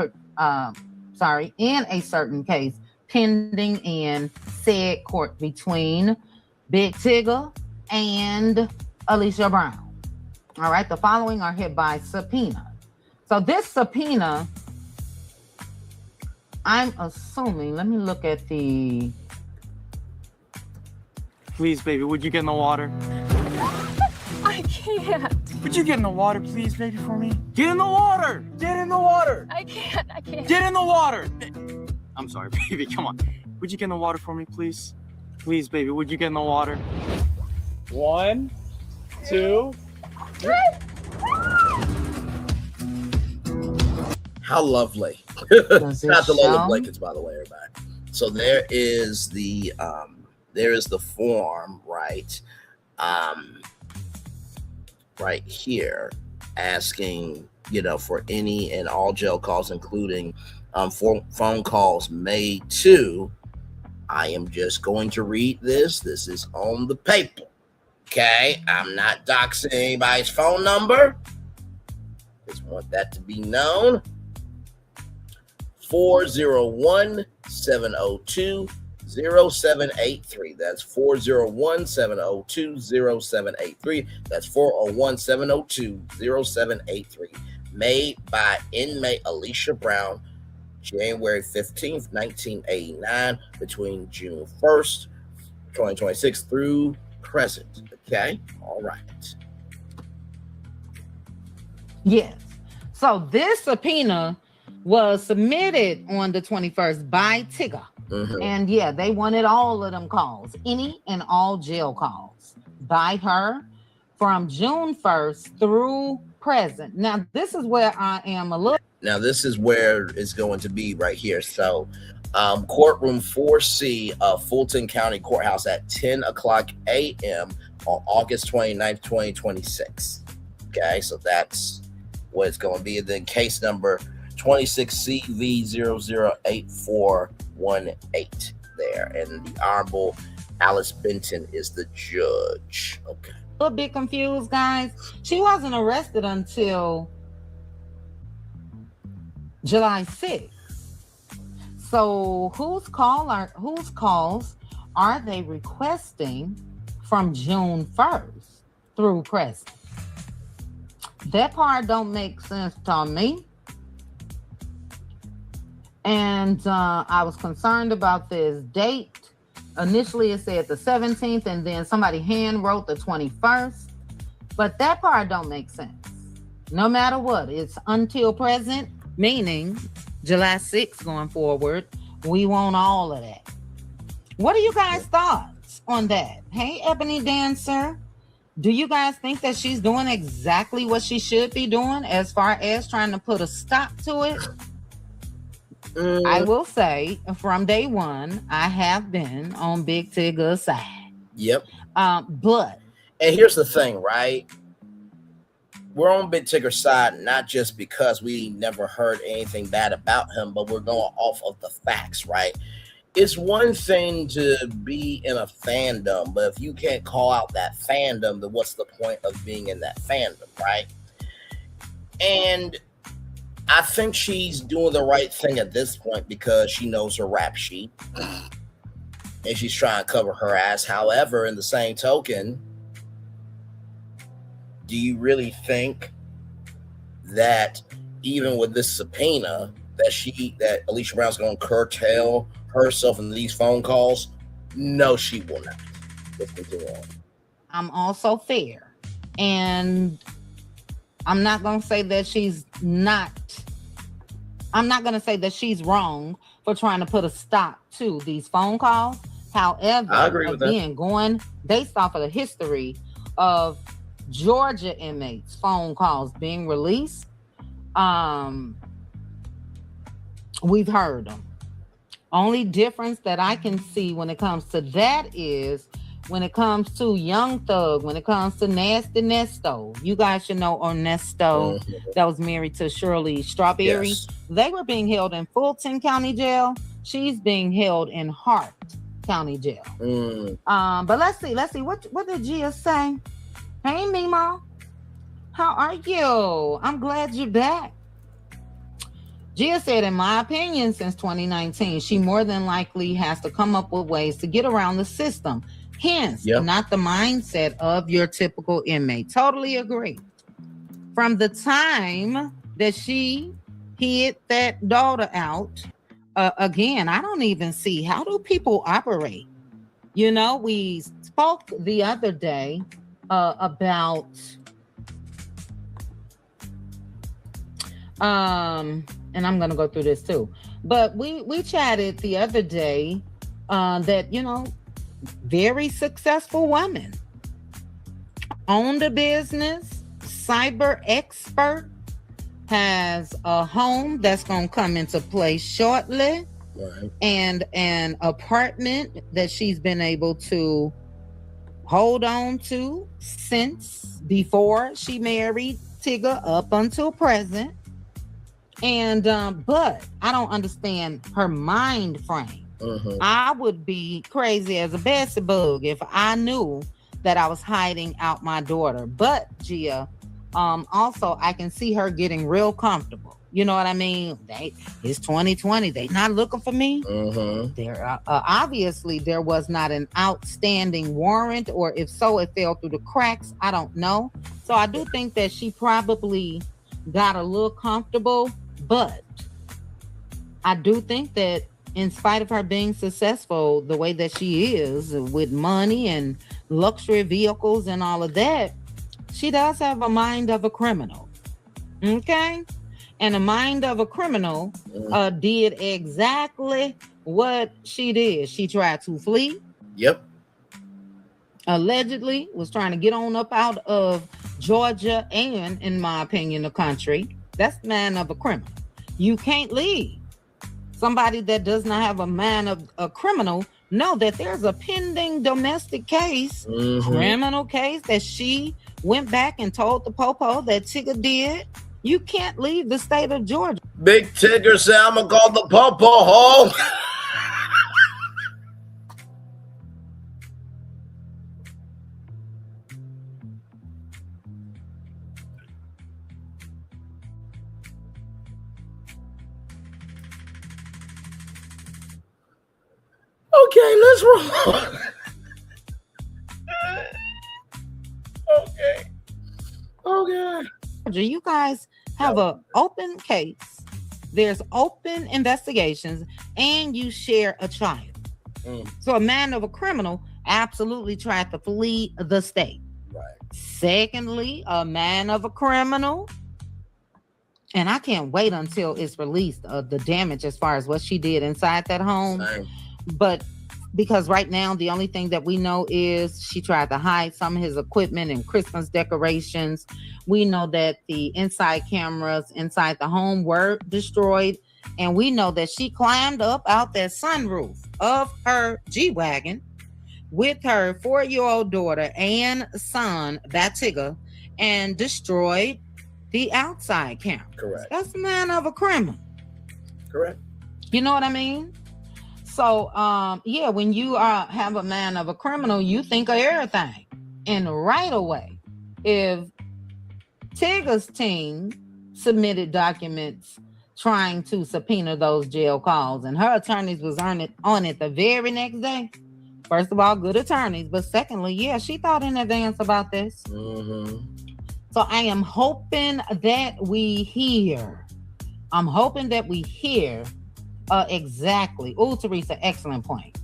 in a certain case pending in said court between Big Tigger and Alicia Brown. All right, the following are hereby subpoena. So this subpoena, I'm assuming, let me look at the... Please, baby, would you get in the water? I can't. Would you get in the water, please, baby, for me? Get in the water! Get in the water! I can't. Get in the water! I'm sorry, baby, come on. Would you get in the water for me, please? Please, baby, would you get in the water? 1, 2, 3. How lovely. Not the lovely blankets, by the way, everybody. So there is the form, right? Right here. asking, for any and all jail calls, including phone calls made to. I am just going to read this. This is on the paper. Okay, I'm not doxing anybody's phone number. Just want that to be known. 401-702-0783. That's 401-702-0783. That's 401-702-0783. Made by inmate Alicia Brown, January 15th, 1989, between June 1st, 2026 through present. Okay, all right. Yes. So this subpoena was submitted on the 21st by Tigger. Mm-hmm. And yeah, they wanted all of them calls, any and all jail calls by her from June 1st through present. Now, this is where I am a little. Now, this is where it's going to be right here. So, courtroom 4C of Fulton County Courthouse at 10 o'clock a.m. on August 29th, 2026. Okay, so that's what it's going to be. And then case number 26CV008418 there. And the Honorable Alice Benton is the judge. Okay. A little bit confused, guys. She wasn't arrested until July 6th. So whose calls are they requesting from June 1st through present? That part don't make sense to me. And I was concerned about this date. Initially, it said the 17th, and then somebody hand wrote the 21st. But that part don't make sense. No matter what, it's until present, meaning July 6th going forward. We want all of that. What are you guys' thoughts on that? Hey, Ebony Dancer, do you guys think that she's doing exactly what she should be doing as far as trying to put a stop to it? I will say from day one, I have been on Big Tigger's side. Yep. But and here's the thing, right? We're on Big Tigger's side, not just because we never heard anything bad about him, but we're going off of the facts, right? It's one thing to be in a fandom, but if you can't call out that fandom, then what's the point of being in that fandom, right? And I think she's doing the right thing at this point because she knows her rap sheet and she's trying to cover her ass. However, in the same token, do you really think that even with this subpoena that Alicia Brown's going to curtail herself in these phone calls? No, she will not. Let's continue on. I'm also fair, and I'm not going to say that she's not. I'm not going to say that she's wrong for trying to put a stop to these phone calls. However, I agree with again, going based off of the history of Georgia inmates' phone calls being released, we've heard them. Only difference that I can see when it comes to that is when it comes to Young Thug, when it comes to Nasty Nesto. You guys should know Ernesto that was married to Shirley Strawberry. Yes. They were being held in Fulton County Jail. She's being held in Hart County Jail. But let's see. What did Gia say? Hey, Mimo. How are you? I'm glad you're back. Gia said, in my opinion, since 2019, she more than likely has to come up with ways to get around the system. Hence, not the mindset of your typical inmate. Totally agree. From the time that she hid that daughter out, again, I don't even see how do people operate. You know, we spoke the other day about and I'm gonna go through this too, but we chatted the other day that, you know, very successful woman, owned a business, cyber expert, has a home that's gonna come into play shortly, right, and an apartment that she's been able to hold on to since before she married Tigger up until present. And but I don't understand her mind frame. I would be crazy as a Bessie bug if I knew that I was hiding out my daughter. But Gia, also I can see her getting real comfortable. You know what I mean? It's 2020. They not looking for me. There obviously there was not an outstanding warrant, or if so, it fell through the cracks. I don't know. So I do think that she probably got a little comfortable, but I do think that in spite of her being successful the way that she is with money and luxury vehicles and all of that, she does have a mind of a criminal. Okay? And a mind of a criminal did exactly what she did. She tried to flee. Yep. Allegedly was trying to get on up out of Georgia and, in my opinion, the country. That's the man of a criminal. You can't leave. Somebody that does not have a mind of a criminal know that there's a pending domestic case, criminal case, that she went back and told the popo that Tigger did. You can't leave the state of Georgia. Big Tigger said, I'm going to call the popo home. Okay, let's roll. Okay. You guys have an open case. There's open investigations, and you share a child. So a man of a criminal absolutely tried to flee the state. Right. Secondly, a man of a criminal, and I can't wait until it's released the damage as far as what she did inside that home. Same. But because right now the only thing that we know is she tried to hide some of his equipment and Christmas decorations. We know that the inside cameras inside the home were destroyed, and we know that she climbed up out that sunroof of her G-Wagon with her 4-year-old daughter and son, that Tigger, and destroyed the outside camera. Correct. That's the man of a criminal. Correct. You know what I mean? So, yeah, when you have a man of a criminal, you think of everything. And right away, if Tigger's team submitted documents trying to subpoena those jail calls, and her attorneys was on it the very next day, first of all, good attorneys. But secondly, yeah, she thought in advance about this. So I am hoping that we hear. Exactly. Oh, Teresa, excellent point.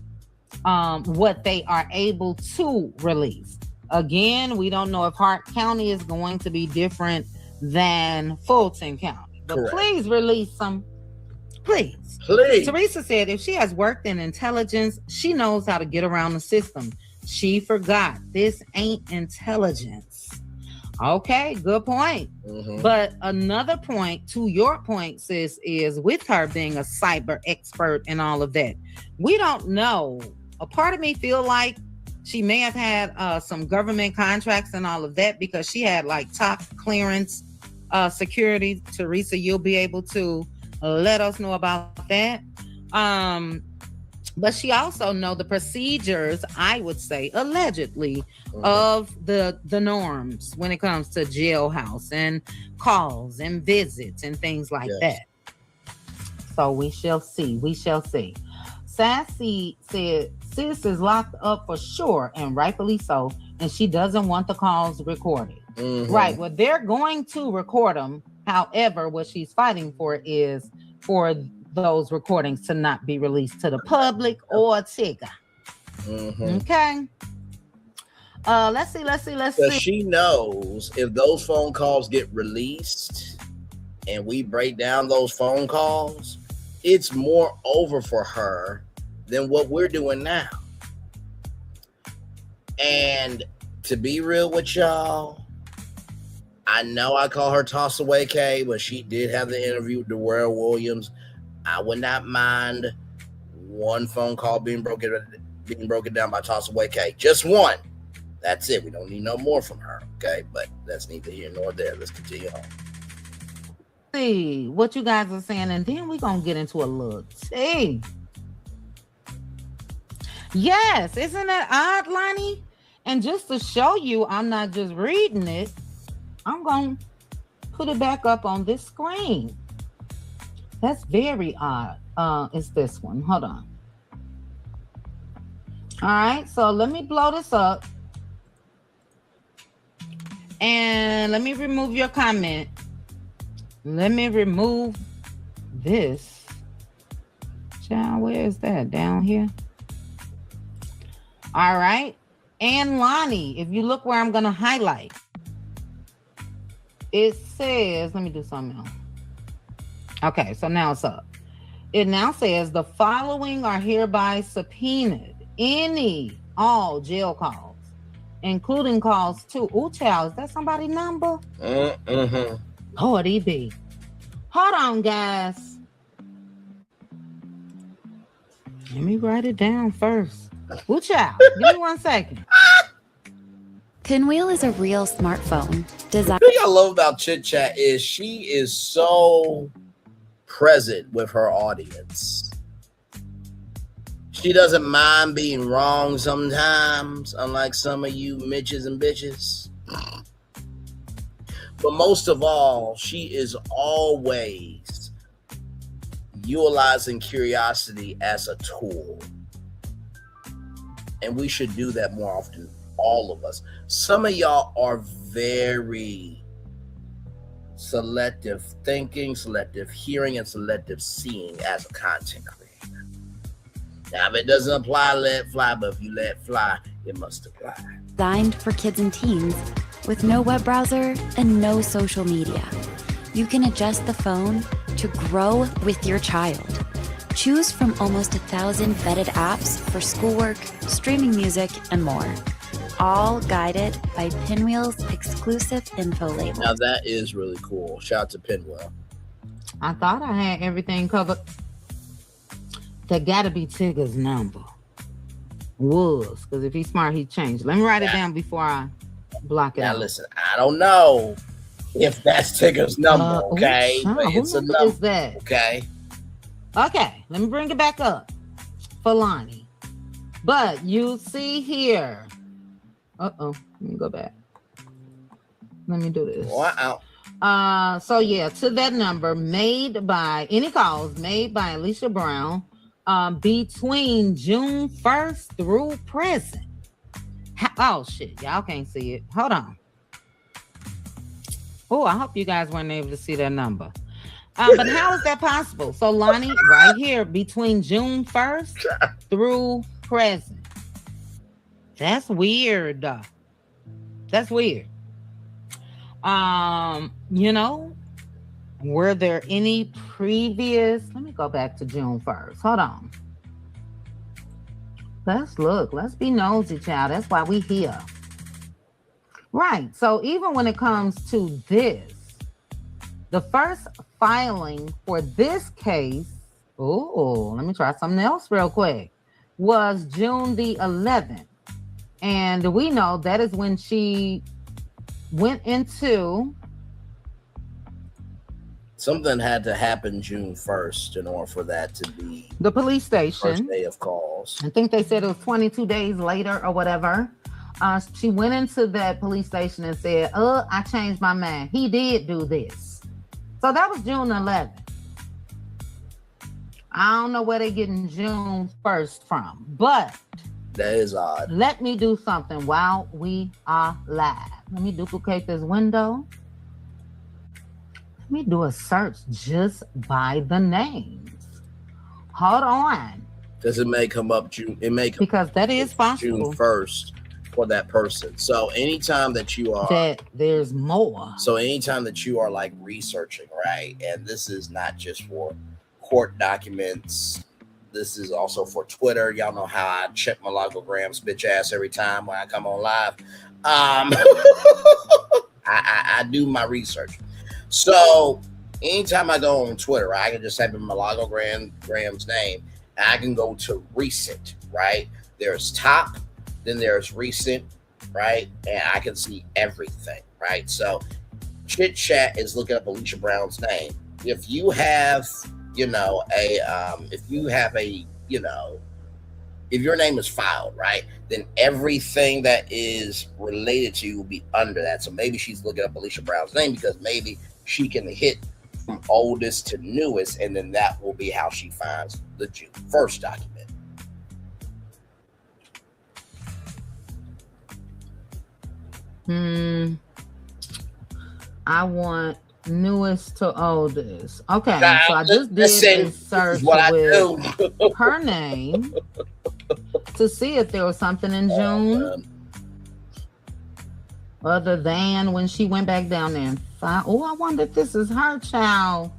What they are able to release. Again, we don't know if Hart County is going to be different than Fulton County. But Correct. Please release some. Please. Teresa said if she has worked in intelligence, she knows how to get around the system. She forgot this ain't intelligence. Okay, good point. But another point to your point, sis, is with her being a cyber expert and all of that, we don't know. A part of me feel like she may have had some government contracts and all of that because she had like top clearance security. Teresa, you'll be able to let us know about that. But she also know the procedures, I would say, allegedly, of the norms when it comes to jailhouse and calls and visits and things like that. So we shall see. We shall see. Sassy said, sis is locked up for sure, and rightfully so, and she doesn't want the calls recorded. Right. Well, they're going to record them. However, what she's fighting for is for those recordings to not be released to the public or Tigger. Okay. Let's see. She knows if those phone calls get released and we break down those phone calls, it's more over for her than what we're doing now. And to be real with y'all, I know I call her Toss Away K, but she did have the interview with Darrell Williams. I would not mind one phone call being broken down by Toss Away K. Just one. That's it. We don't need no more from her. Okay, but that's neither here nor there. Let's continue on. See what you guys are saying, and then we're gonna get into a little tea. Yes, isn't that odd, Lonnie? And just to show you I'm not just reading it, I'm gonna put it back up on this screen. That's very odd. It's this one. Hold on. All right, so let me blow this up. And let me remove your comment. Let me remove this. Child, where is that? Down here? All right. And Lonnie, if you look where I'm going to highlight, it says, let me do something else. Okay, so now it's up. It now says the following are hereby subpoenaed. All jail calls, including calls to, ooh, child, is that somebody's number? Mm-hmm. Lord, be. Hold on, guys. Let me write it down first. Ooh, child, give me 1 second. Pinwheel is a real smartphone designed. The thing I love about Chit Chat is she is so present with her audience. She doesn't mind being wrong sometimes, unlike some of you Mitches and bitches. But most of all, she is always utilizing curiosity as a tool. And we should do that more often, all of us. Some of y'all are very selective thinking, selective hearing, and selective seeing as a content creator. Now, if it doesn't apply, let it fly. But if you let it fly, it must apply. Designed for kids and teens with no web browser and no social media. You can adjust the phone to grow with your child. Choose from almost 1,000 vetted apps for schoolwork, streaming music, and more. All guided by Pinwheel's exclusive info label. Now that is really cool. Shout out to Pinwheel. I thought I had everything covered. That gotta be Tigger's number. Was, because if he's smart, he changed. Let me write it down before I block it out. Now listen, I don't know if that's Tigger's number, okay? But it's a number. Is that? Okay. Okay, let me bring it back up for Lonnie. But you see here. Uh-oh, let me go back. Let me do this. Wow. So yeah, to that number, made by any calls made by Alicia Brown between June 1st through present. Oh shit, y'all can't see it. Hold on. Oh, I hope you guys weren't able to see that number. But how is that possible? So Lonnie, right here, between June 1st through present. That's weird. That's weird. You know, were there any previous? Let me go back to June 1st. Hold on. Let's look. Let's be nosy, child. That's why we here. Right. So even when it comes to this, the first filing for this case, oh, let me try something else real quick, was June the 11th. And we know that is when she went into... Something had to happen June 1st in order for that to be the police station. First day of calls. I think they said it was 22 days later or whatever. She went into that police station and said, I changed my mind. He did do this. So that was June 11th. I don't know where they're getting June 1st from, but that is odd. Let me do something while we are live. Let me duplicate this window. Let me do a search just by the names. Hold on. Because it may come up June. It may come because that is possible. June 1st for that person. So anytime that you are that there's more. So anytime that you are like researching, right? And this is not just for court documents. This is also for Twitter. Y'all know how I check my logograms bitch ass every time when I come on live. I do my research. So anytime I go on Twitter, I can just type in my logogram's name and I can go to recent, right? There's top, then there's recent, right? And I can see everything, right? So Chit Chat is looking up Alicia Brown's name. If you have, if your name is filed, right, then everything that is related to you will be under that. So maybe she's looking up Alicia Brown's name because maybe she can hit from oldest to newest, and then that will be how she finds the June 1st document. I want newest to oldest. Okay, so I just did a search with her name to see if there was something in June other than when she went back down there and found. Oh, I wonder if this is her child.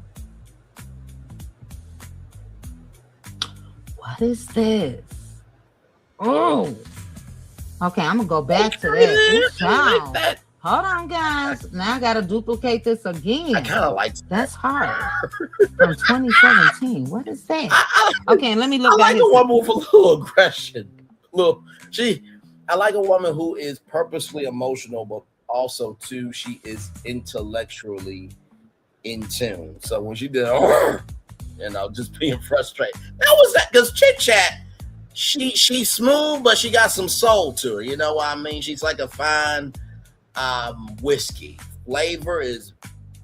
What is this? Oh, okay. I'm gonna go back to that. Ooh, child. Hold on, guys. Now I gotta duplicate this again. I kind of like that. That's hard. From 2017. What is that? Okay, let me look. I like a woman with a little aggression. I like a woman who is purposely emotional, but also too, she is intellectually in tune. So when she did, just being frustrated. That was that because Chit Chat, she's smooth, but she got some soul to her. You know what I mean? She's like a fine whiskey. Flavor is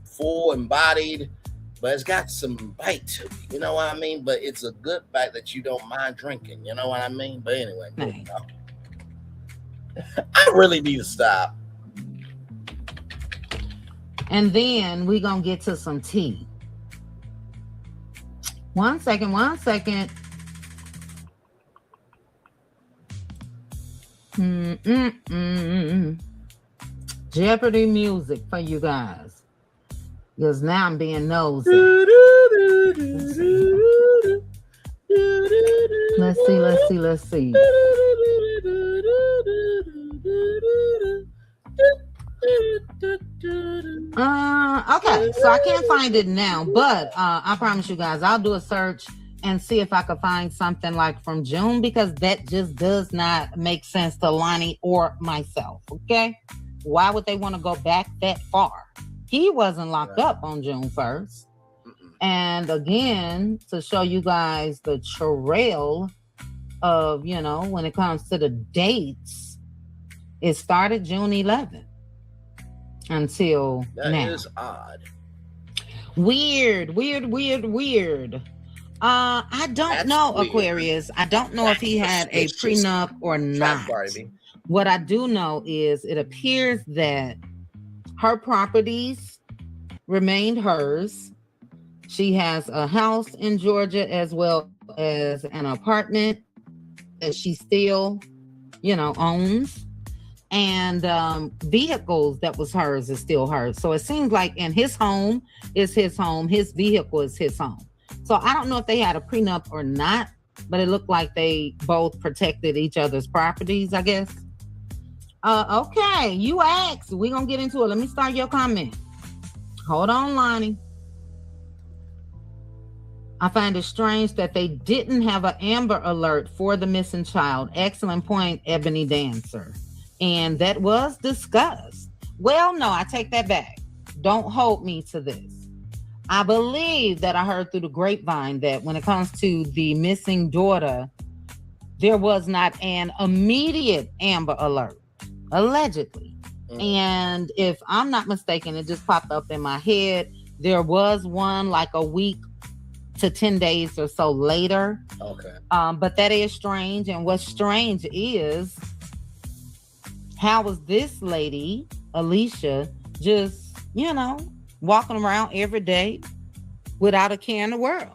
full and bodied, but it's got some bite to it. You know what I mean? But it's a good bite that you don't mind drinking. You know what I mean? But anyway, I really need to stop. And then we're gonna get to some tea. One second. Jeopardy music for you guys, because now I'm being nosy. Let's see. Okay, so I can't find it now, but I promise you guys I'll do a search and see if I could find something like from June, because that just does not make sense to Lonnie or myself. Okay, why would they want to go back that far? He wasn't locked up on June 1st. And again, to show you guys the trail of, when it comes to the dates, it started June 11th until now. That is odd. Weird. I don't know, weird. Aquarius. I don't know if he had a prenup or not. What I do know is it appears that her properties remained hers. She has a house in Georgia as well as an apartment that she still, owns. And vehicles that was hers is still hers. So it seems like in his home is his home, his vehicle is his home. So I don't know if they had a prenup or not, but it looked like they both protected each other's properties, I guess. Okay, you asked. We're going to get into it. Let me start your comment. Hold on, Lonnie. I find it strange that they didn't have an Amber Alert for the missing child. Excellent point, Ebony Dancer. And that was discussed. Well, no, I take that back. Don't hold me to this. I believe that I heard through the grapevine that when it comes to the missing daughter, there was not an immediate Amber Alert, allegedly. And if I'm not mistaken, it just popped up in my head. There was one like a week to 10 days or so later. Okay. But that is strange. And what's strange is, how was this lady, Alicia, just, walking around every day without a care in the world?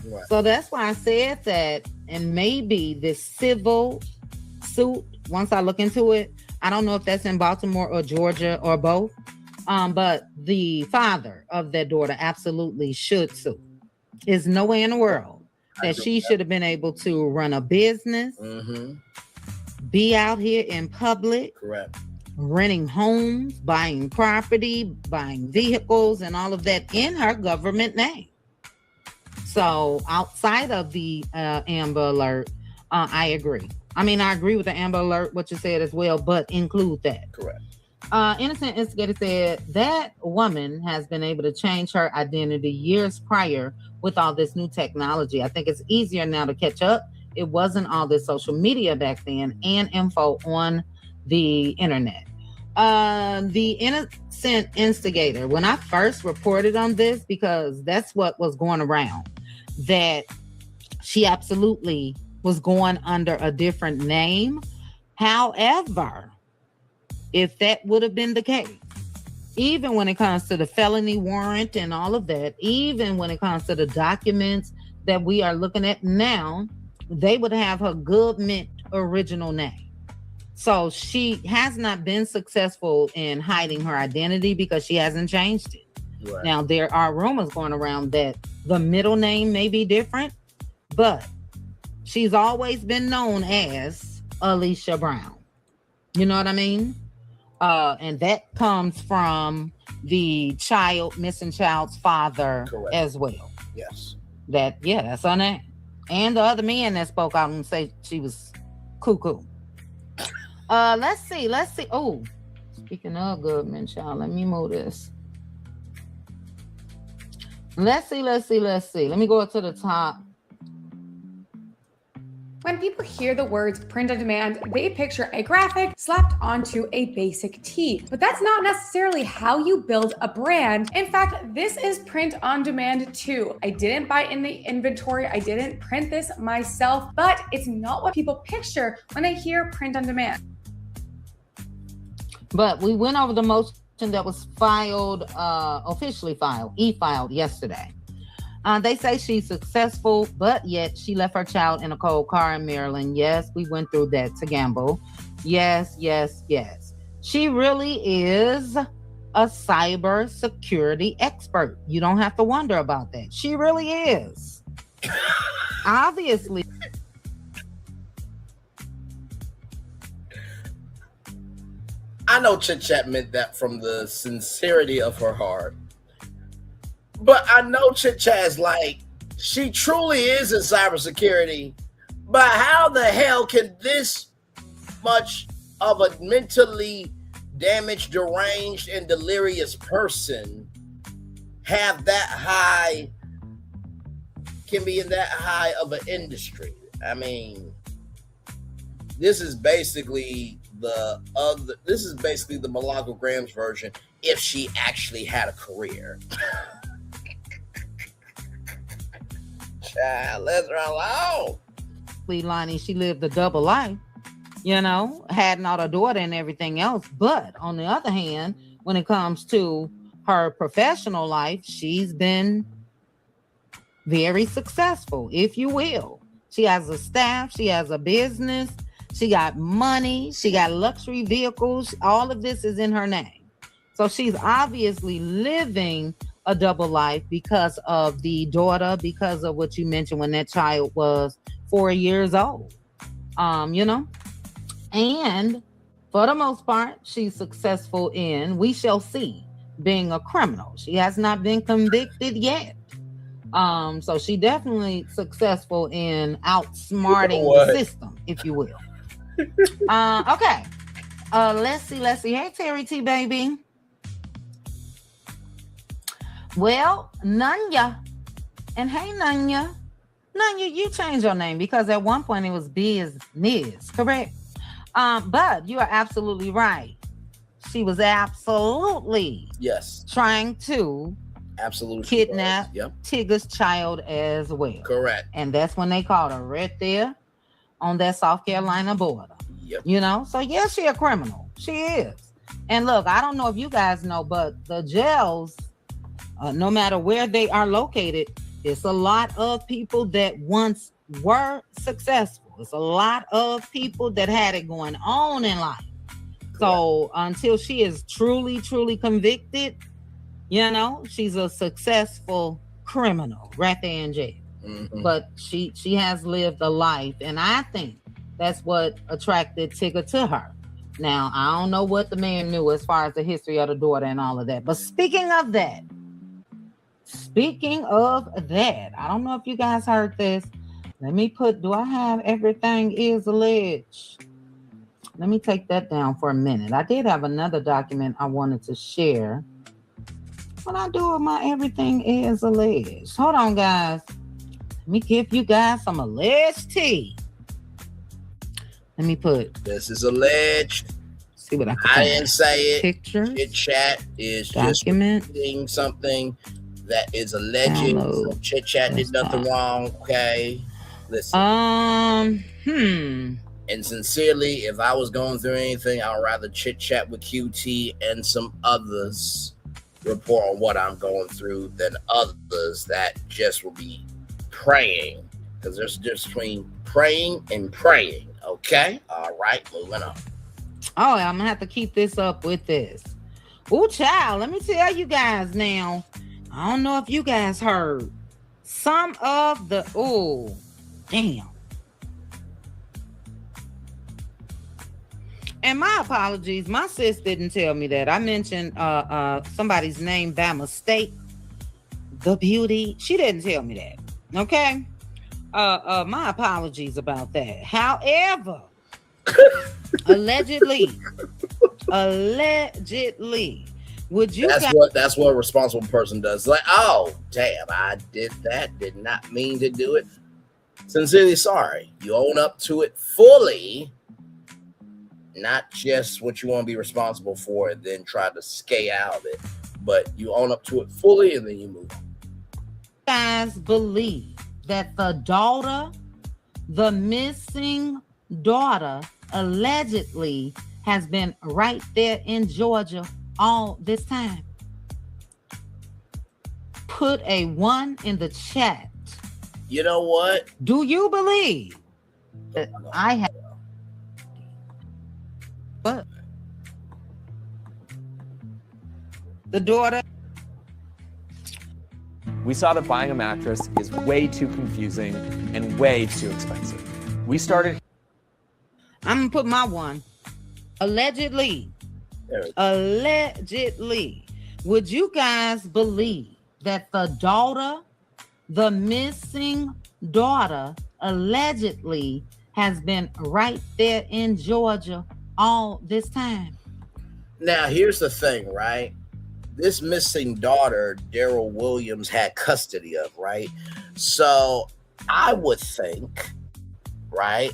Right. So that's why I said that, and maybe this civil suit, once I look into it, I don't know if that's in Baltimore or Georgia or both, but the father of that daughter absolutely should sue. There's no way in the world that she should have been able to run a business, be out here in public, correct, renting homes, buying property, buying vehicles, and all of that in her government name. So outside of the Amber Alert, I agree. I mean, I agree with the Amber Alert, what you said as well, but include that. Correct. Innocent Instigator said that woman has been able to change her identity years prior with all this new technology. I think it's easier now to catch up. It wasn't all this social media back then and info on the internet. The Innocent Instigator, when I first reported on this, because that's what was going around, that she absolutely was going under a different name. However, if that would have been the case, even when it comes to the felony warrant and all of that, even when it comes to the documents that we are looking at now, they would have her government original name. So she has not been successful in hiding her identity because she hasn't changed it. Right. Now, there are rumors going around that the middle name may be different, but she's always been known as Alicia Brown. You know what I mean? And that comes from the missing child's father. Correct. As well. Yes. That's her name. And the other man that spoke out and said she was cuckoo. Let's see. Oh, speaking of Goodman child, let me move this. Let's see. Let me go up to the top. When people hear the words print on demand, they picture a graphic slapped onto a basic tee. But that's not necessarily how you build a brand. In fact, this is print on demand too. I didn't buy in the inventory. I didn't print this myself, but it's not what people picture when they hear print on demand. But we went over the motion that was filed, officially filed, e-filed yesterday. They say she's successful, but yet she left her child in a cold car in Maryland. Yes, we went through that to gamble. Yes. She really is a cyber security expert. You don't have to wonder about that. She really is. Obviously. I know Chit Chat meant that from the sincerity of her heart. But I know Chit Chat's like, she truly is in cybersecurity. But how the hell can this much of a mentally damaged, deranged, and delirious person have that high, can be in that high of an industry? I mean, this is basically the Milagro Graham's version if she actually had a career. Child, let's roll on. Lonnie, she lived a double life, had not a daughter and everything else. But on the other hand, when it comes to her professional life, she's been very successful, if you will. She has a staff, she has a business, she got money, she got luxury vehicles. All of this is in her name. So she's obviously living a double life because of the daughter, because of what you mentioned when that child was 4 years old. And for the most part, she's successful in, we shall see, being a criminal. She has not been convicted yet. So she definitely successful in outsmarting the system, if you will. Okay. Let's see. Hey, Terry T, baby. Well, Nanya. And hey, Nanya. Nanya, you changed your name because at one point it was Business, correct? But you are absolutely right. She was absolutely trying to kidnap Tigger's child as well. Correct. And that's when they caught her right there on that South Carolina border. Yep. So yes, she a criminal. She is. And look, I don't know if you guys know, but the jails, no matter where they are located, it's a lot of people that once were successful. It's a lot of people that had it going on in life. So until she is truly, truly convicted, she's a successful criminal right there in jail. Mm-hmm. But she has lived a life, and I think that's what attracted Tigger to her. Now, I don't know what the man knew as far as the history of the daughter and all of that. But speaking of that, I don't know if you guys heard this. Let me put, do I have everything is alleged? Let me take that down for a minute. I did have another document I wanted to share. What I do with my everything is alleged. Hold on, guys. Let me give you guys some alleged tea. Let me put. This is alleged. See what I can I find. didn't say it. Pictures. Chit chat is document. just reading something that is alleged. Chit chat did nothing wrong. Okay. Listen. And sincerely, if I was going through anything, I would rather chit chat with QT and some others report on what I'm going through than others that just will be praying. Because there's a difference between praying and praying. Okay? All right, moving on. Oh, I'm gonna have to keep this up with this. Ooh, child, let me tell you guys now. I don't know if you guys heard some of the, oh, damn. And my apologies, my sis didn't tell me that. I mentioned somebody's name by mistake. The beauty, she didn't tell me that. Okay? My apologies about that. However, allegedly, would you? That's what a responsible person does. Like, oh, damn, I did that. Did not mean to do it. Sincerely sorry. You own up to it fully, not just what you want to be responsible for, and then try to skate out of it. But you own up to it fully, and then you move on. Guys believe that the missing daughter, allegedly has been right there in Georgia all this time? Put a 1 in the chat. You know what? Do you believe that I have? But the daughter. We saw that buying a mattress is way too confusing and way too expensive. We started. I'm gonna put my 1. Allegedly. Would you guys believe that the missing daughter, allegedly has been right there in Georgia all this time? Now, here's the thing, right? This missing daughter, Daryl Williams had custody of, right? So I would think, right,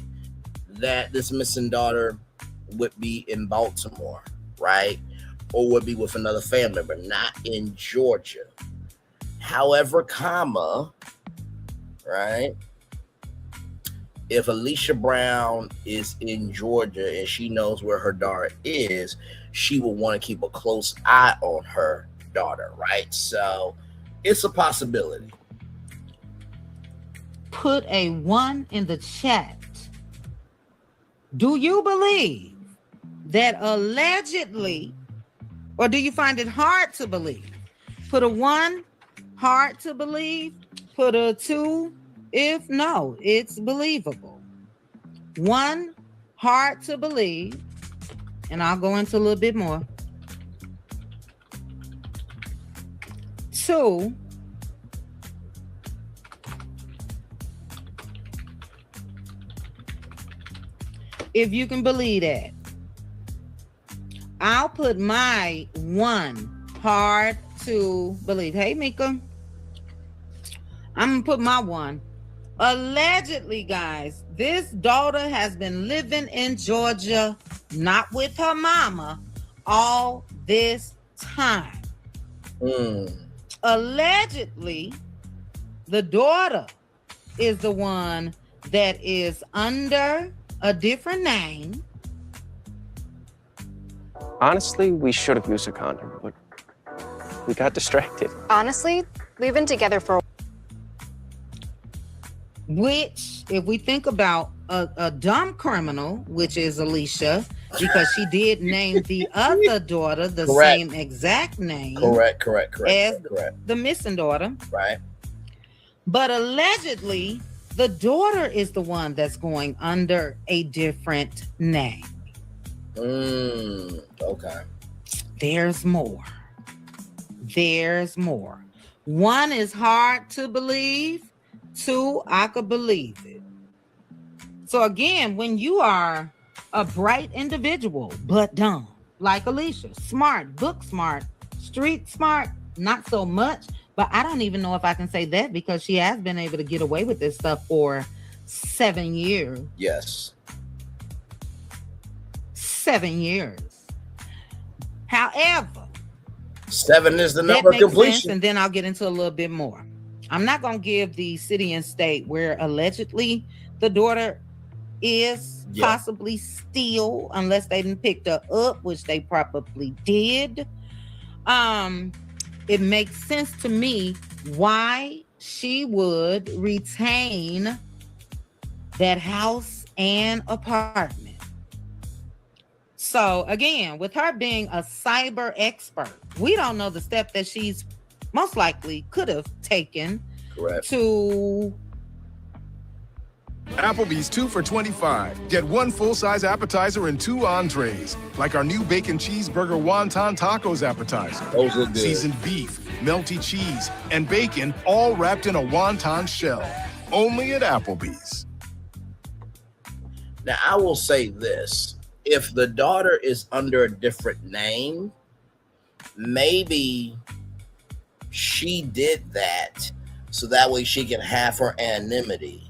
that this missing daughter would be in Baltimore, right? Or would be with another family member, not in Georgia. However, right? If Alicia Brown is in Georgia and she knows where her daughter is, she will want to keep a close eye on her daughter, right? So it's a possibility. Put a 1 in the chat. Do you believe that allegedly, or do you find it hard to believe? Put a 1, hard to believe. Put a 2, if no, it's believable. 1, hard to believe. And I'll go into a little bit more. 2, if you can believe that. I'll put my 1, hard to believe. Hey, Mika. I'm going to put my 1. Allegedly, guys, this daughter has been living in Georgia, not with her mama, all this time. Allegedly, the daughter is the one that is under a different name. Honestly, we should have used a condom, but we got distracted. Honestly, we've been together for. Which, if we think about a dumb criminal, which is Alicia, because she did name the other daughter the same exact name. Correct. As the missing daughter. Right. But allegedly, the daughter is the one that's going under a different name. Okay. There's more. 1 is hard to believe. Two, I could believe it. So again, when you are a bright individual, but dumb, like Alicia, smart, book smart, street smart, not so much, but I don't even know if I can say that because she has been able to get away with this stuff for 7 years. Yes. 7 years. However, 7 is the that number of makes sense, completion. and then I'll get into a little bit more. I'm not going to give the city and state where allegedly the daughter is possibly still, unless they didn't pick her up, which they probably did. It makes sense to me why she would retain that house and apartment. So again, with her being a cyber expert, we don't know the step that she's most likely could have taken to Applebee's 2 for $25. Get 1 full-size appetizer and 2 entrees, like our new bacon cheeseburger wonton tacos appetizer. Those are good. Seasoned beef, melty cheese, and bacon, all wrapped in a wonton shell. Only at Applebee's. Now, I will say this. If the daughter is under a different name, maybe she did that so that way she can have her anonymity.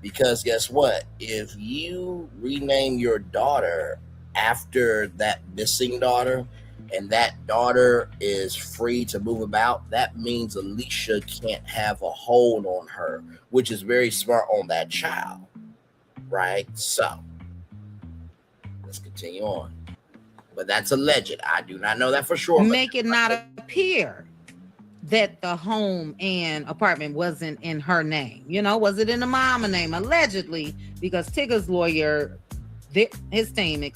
Because guess what? If you rename your daughter after that missing daughter and that daughter is free to move about, that means Alicia can't have a hold on her, which is very smart on that child. Right? So, let's continue on. But that's alleged. I do not know that for sure. Make it not appear that the home and apartment wasn't in her name. You know, was it in the mama name? Allegedly, because Tigger's lawyer, his team,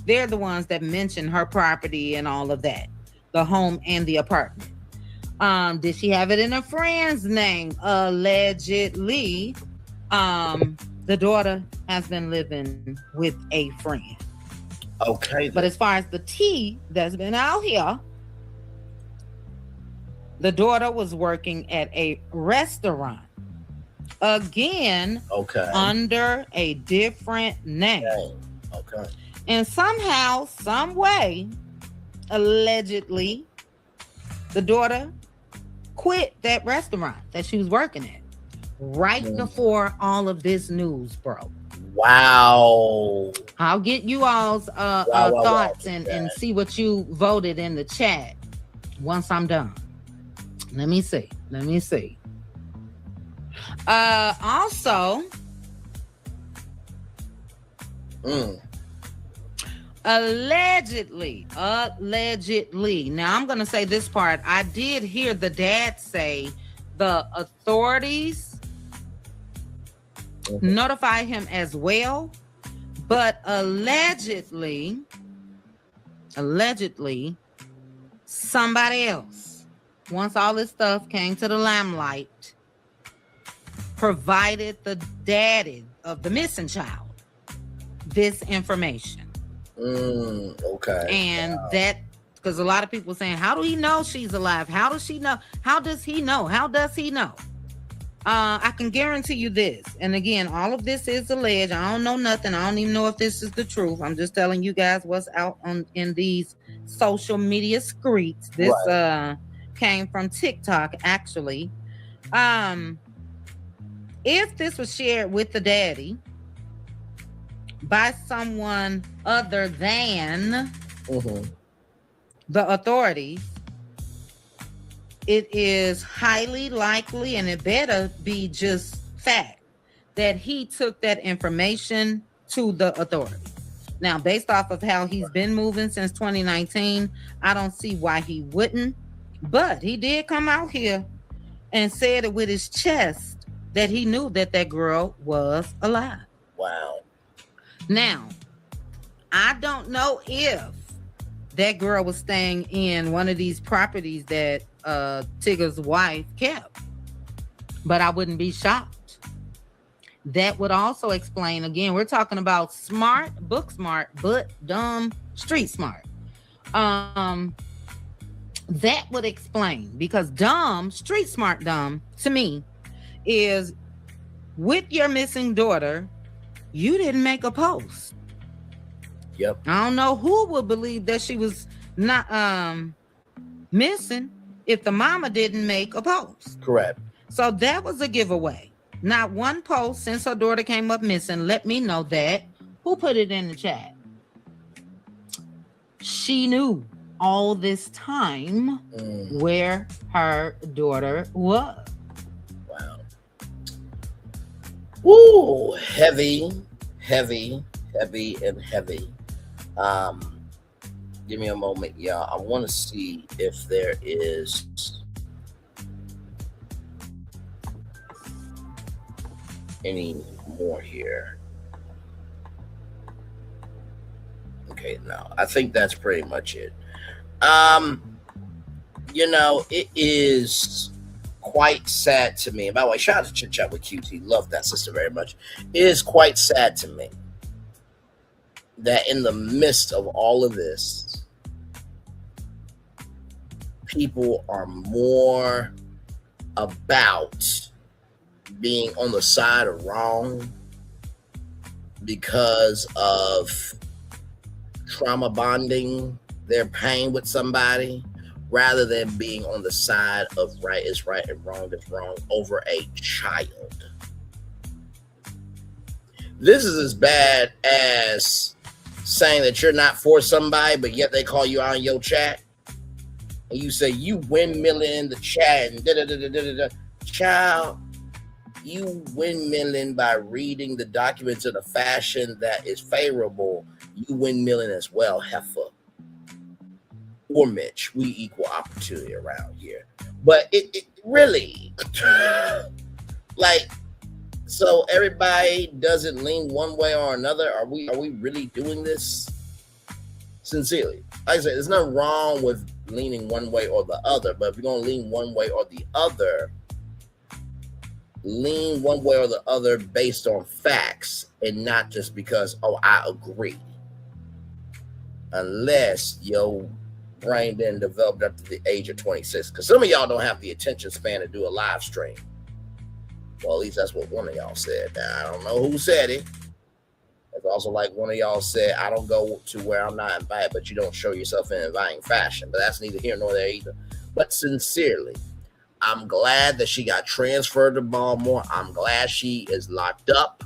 they're the ones that mentioned her property and all of that, the home and the apartment. Did she have it in a friend's name? Allegedly, the daughter has been living with a friend. Okay. But as far as the tea that's been out here, the daughter was working at a restaurant. Again, under a different name. Okay. And somehow, some way, allegedly, the daughter quit that restaurant that she was working at right before all of this news broke. Wow. I'll get you all's thoughts and see what you voted in the chat once I'm done. Let me see. Also, allegedly. Now I'm going to say this part. I did hear the dad say the authorities notify him as well, but allegedly, somebody else, once all this stuff came to the limelight, provided the daddy of the missing child this information. Okay. And that, because a lot of people saying, how do he know she's alive? How does she know? How does he know? How does he know? I can guarantee you this. And again, all of this is alleged. I don't know nothing. I don't even know if this is the truth. I'm just telling you guys what's out in these social media streets. This came from TikTok, actually. If this was shared with the daddy by someone other than the authorities, it is highly likely, and it better be just fact, that he took that information to the authorities. Now, based off of how he's been moving since 2019, I don't see why he wouldn't. But he did come out here and said it with his chest that he knew that that girl was alive. Wow. Now, I don't know if that girl was staying in one of these properties that Tigger's wife kept, but I wouldn't be shocked. That would also explain, again, we're talking about smart, book smart, but dumb, street smart. That would explain, because dumb, street smart dumb, to me, is with your missing daughter, you didn't make a post. Yep. I don't know who would believe that she was not missing if the mama didn't make a post. Correct. So that was a giveaway. Not one post since her daughter came up missing. Let me know that. Who put it in the chat? She knew all this time where her daughter was. Wow. Woo! Heavy, heavy, heavy, and heavy. Give me a moment, y'all. I want to see if there is any more here. Okay, no, I think that's pretty much it. You know, it is quite sad to me. And by the way, shout out to Chit Chat with QT. Love that sister very much. It is quite sad to me that in the midst of all of this, people are more about being on the side of wrong because of trauma bonding their pain with somebody, rather than being on the side of right is right and wrong is wrong over a child. This is as bad as saying that you're not for somebody, but yet they call you out in your chat. And you say you windmilling in the chat and da-da-da-da-da-da. Child, you windmilling by reading the documents in a fashion that is favorable. You windmilling as well, heifer. Or Mitch, we equal opportunity around here. But it really, like, so everybody doesn't lean one way or another. Are we really doing this sincerely? Like I said, there's nothing wrong with leaning one way or the other, but if you're gonna lean one way or the other, lean one way or the other based on facts and not just because, oh, I agree. Unless your brain then developed up to the age of 26. Because some of y'all don't have the attention span to do a live stream. Well, at least that's what one of y'all said. Now, I don't know who said it. It's also like one of y'all said, I don't go to where I'm not invited, but you don't show yourself in inviting fashion. But that's neither here nor there either. But sincerely, I'm glad that she got transferred to Baltimore. I'm glad she is locked up.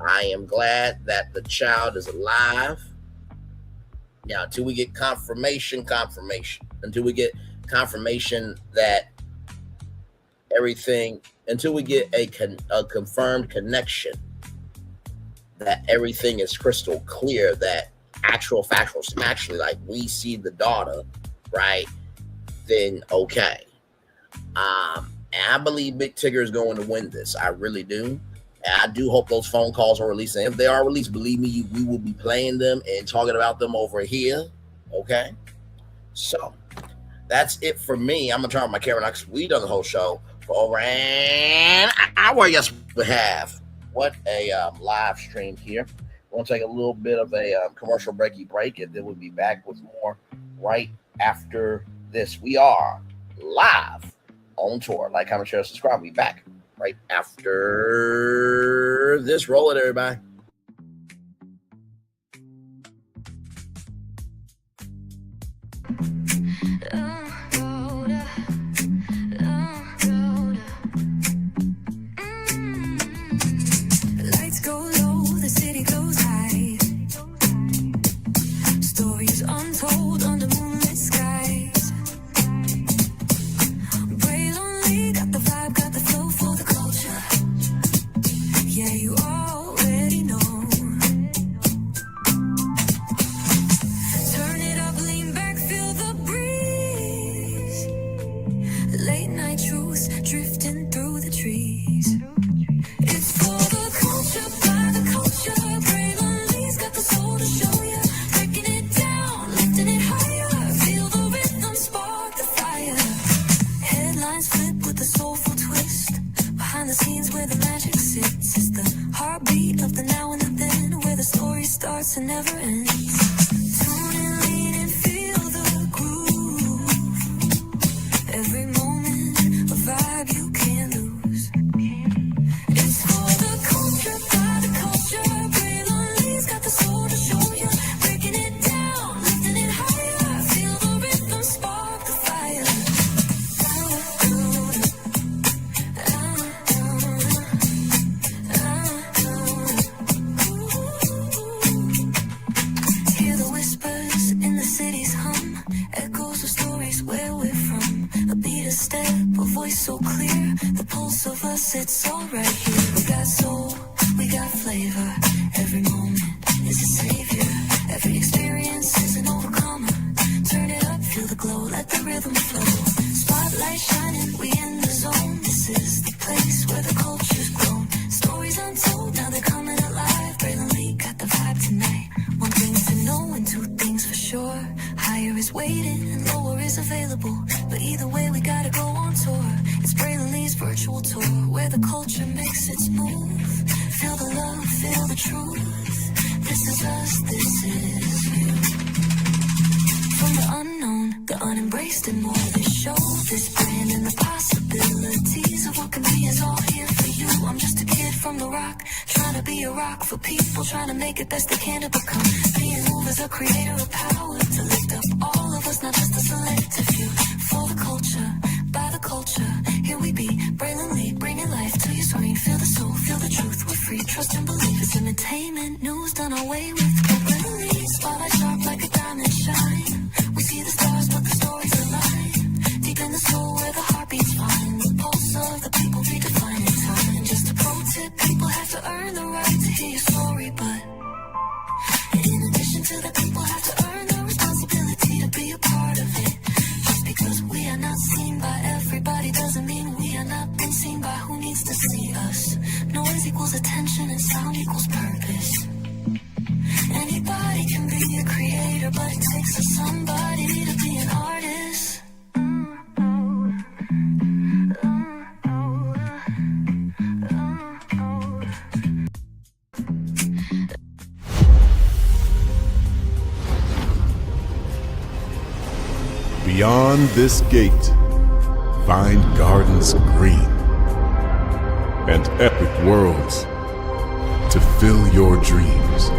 I am glad that the child is alive. Now, until we get confirmation, until we get confirmation that everything, until we get a confirmed connection, that everything is crystal clear, that actually, like we see the daughter, right? Then okay. And I believe Big Tigger is going to win this. I really do. And I do hope those phone calls are released. And if they are released, believe me, we will be playing them and talking about them over here. Okay? So, that's it for me. I'm going to turn on my camera now because we done the whole show for over an hour. Yes, we have. What a live stream here. We're going to take a little bit of a commercial break, and then we'll be back with more right after this. We are live on tour. Like, comment, share, subscribe. We'll be back right after this. Roll it, everybody. Lights go low, the city goes high. Stories untold under moonlit skies. Brave lonely, got the vibe, got the flow for the culture. Yeah, you already know. Turn it up, lean back, feel the breeze. Late night truths drifting through the trees. It's for the culture, by the culture. Brave lonely's got the soul to show ya. Breaking it down, lifting it higher. Feel the rhythm, spark the fire. Headlines flip with a soulful twist. Behind the scenes where the magic sits. It's the heartbeat of the now and the then, where the story starts and never ends. Tune in, lean and feel the groove. Every moment, a vibe you can't lose. step, a voice so clear, the pulse of us, it's all right here. We got soul, we got flavor, every moment is a savior, every experience is an overcomer. Turn it up, feel the glow, let the rhythm flow. Spotlight shining, we in the zone. This is the place where the culture's grown. Stories untold, now they're coming alive. Braylon Lee got the vibe tonight. One thing's to know and two things for sure. Higher is waiting and lower is available. But either way, we gotta go on tour. It's Braylon Lee's virtual tour, where the culture makes its move. Feel the love, feel the truth. This is us, this is you. From the unknown, the unembraced and more. This show, this brand and the possibilities of what can be is all here for you. I'm just a kid from the rock, trying to be a rock for people, trying to make it best they can to become. Being moved as a creator of power, to lift up all of us, not just a selective few. For the culture, by the culture, here we be, Braylon Lee, bringing life to your screen. Feel the soul, feel the truth, we're free, trust and believe. It's entertainment, news done away with. Braylon Lee, spotlight sharp like a diamond shine. We see the stars, but the stories align. Deep in the soul where the heartbeats find. The pulse of the people redefining time. Just a pro tip, people have to earn the right to hear your story. But in addition to that, people have to earn the responsibility to be a part of it. Just because we are not seen by everybody doesn't mean we are not been seen by who needs to see us. Noise equals attention and sound equals purpose. Anybody can be a creator, but it takes a somebody to be an artist. Beyond this gate, find gardens green and epic worlds to fill your dreams.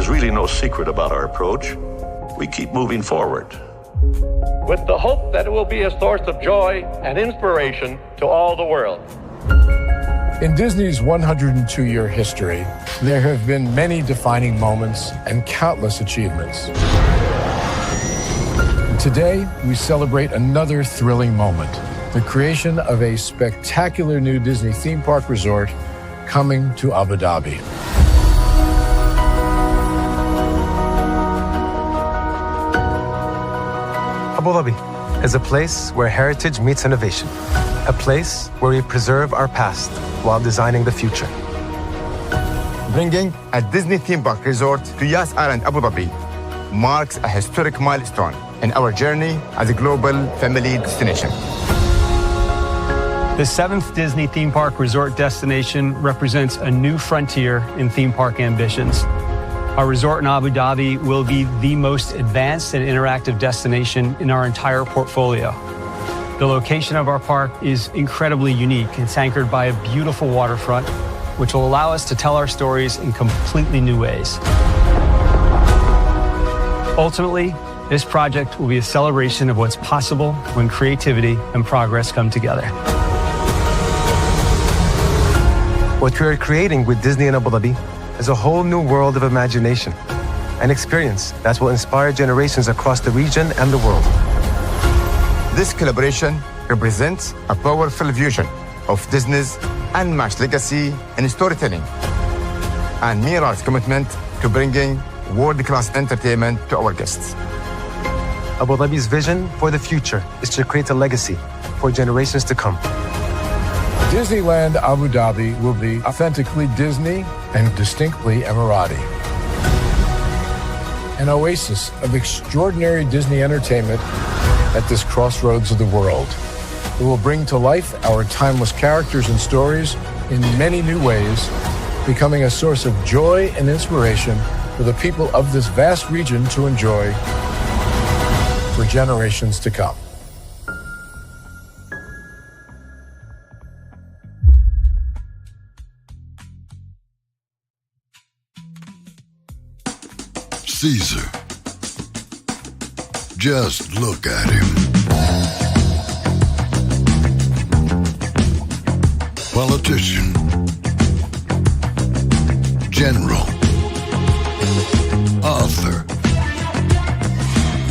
There's really no secret about our approach. We keep moving forward. With the hope that it will be a source of joy and inspiration to all the world. In Disney's 102-year history, there have been many defining moments and countless achievements. Today, we celebrate another thrilling moment, the creation of a spectacular new Disney theme park resort coming to Abu Dhabi. Abu Dhabi is a place where heritage meets innovation, a place where we preserve our past while designing the future. Bringing a Disney theme park resort to Yas Island, Abu Dhabi marks a historic milestone in our journey as a global family destination. The 7th Disney theme park resort destination represents a new frontier in theme park ambitions. Our resort in Abu Dhabi will be the most advanced and interactive destination in our entire portfolio. The location of our park is incredibly unique. It's anchored by a beautiful waterfront, which will allow us to tell our stories in completely new ways. Ultimately, this project will be a celebration of what's possible when creativity and progress come together. What we are creating with Disney in Abu Dhabi is a whole new world of imagination, an experience that will inspire generations across the region and the world. This collaboration represents a powerful fusion of Disney's unmatched legacy in storytelling and mirrors commitment to bringing world-class entertainment to our guests. Abu Dhabi's vision for the future is to create a legacy for generations to come. Disneyland Abu Dhabi will be authentically Disney and distinctly Emirati. An oasis of extraordinary Disney entertainment at this crossroads of the world. It will bring to life our timeless characters and stories in many new ways, becoming a source of joy and inspiration for the people of this vast region to enjoy for generations to come. Caesar. Just look at him. Politician. General. Author.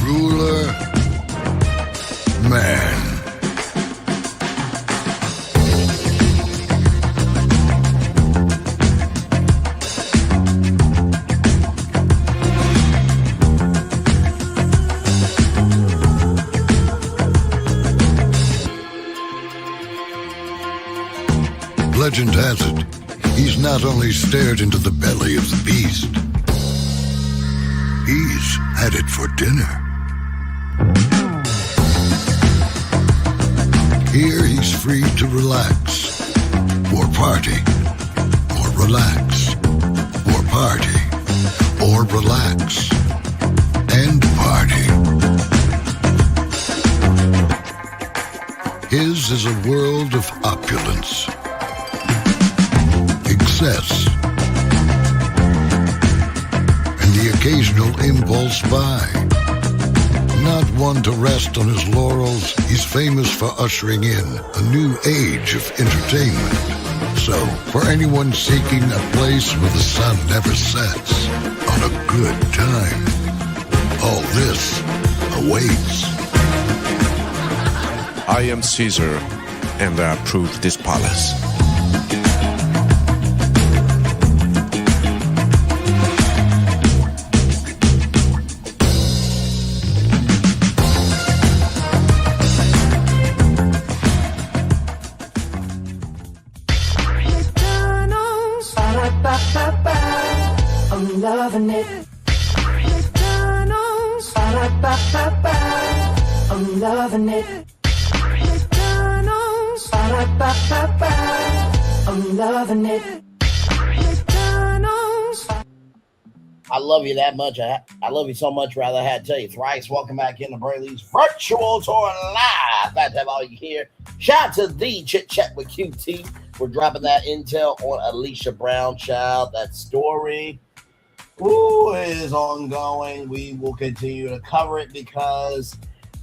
Ruler. Man. Legend has it, he's not only stared into the belly of the beast, he's had it for dinner. Here he's free to relax, or party, or relax, or party, or relax, and party. His is a world of opulence, excess, and the occasional impulse buy. Not one to rest on his laurels, he's famous for ushering in a new age of entertainment. So, for anyone seeking a place where the sun never sets on a good time, all this awaits. I am Caesar, and I approve this palace. I'm loving it. McDonald's. Ba-da-ba-ba-ba. I'm loving it. McDonald's. Ba-da-ba-ba-ba. I'm loving it. McDonald's. I love you that much. I love you so much, rather I had to tell you thrice. Welcome back into Brayley's virtual tour live. Glad to have all you here. Shout out to the Chit Chat with QT. We're dropping that intel on Alicia Brown, child. That story. Ooh, it is ongoing. We will continue to cover it because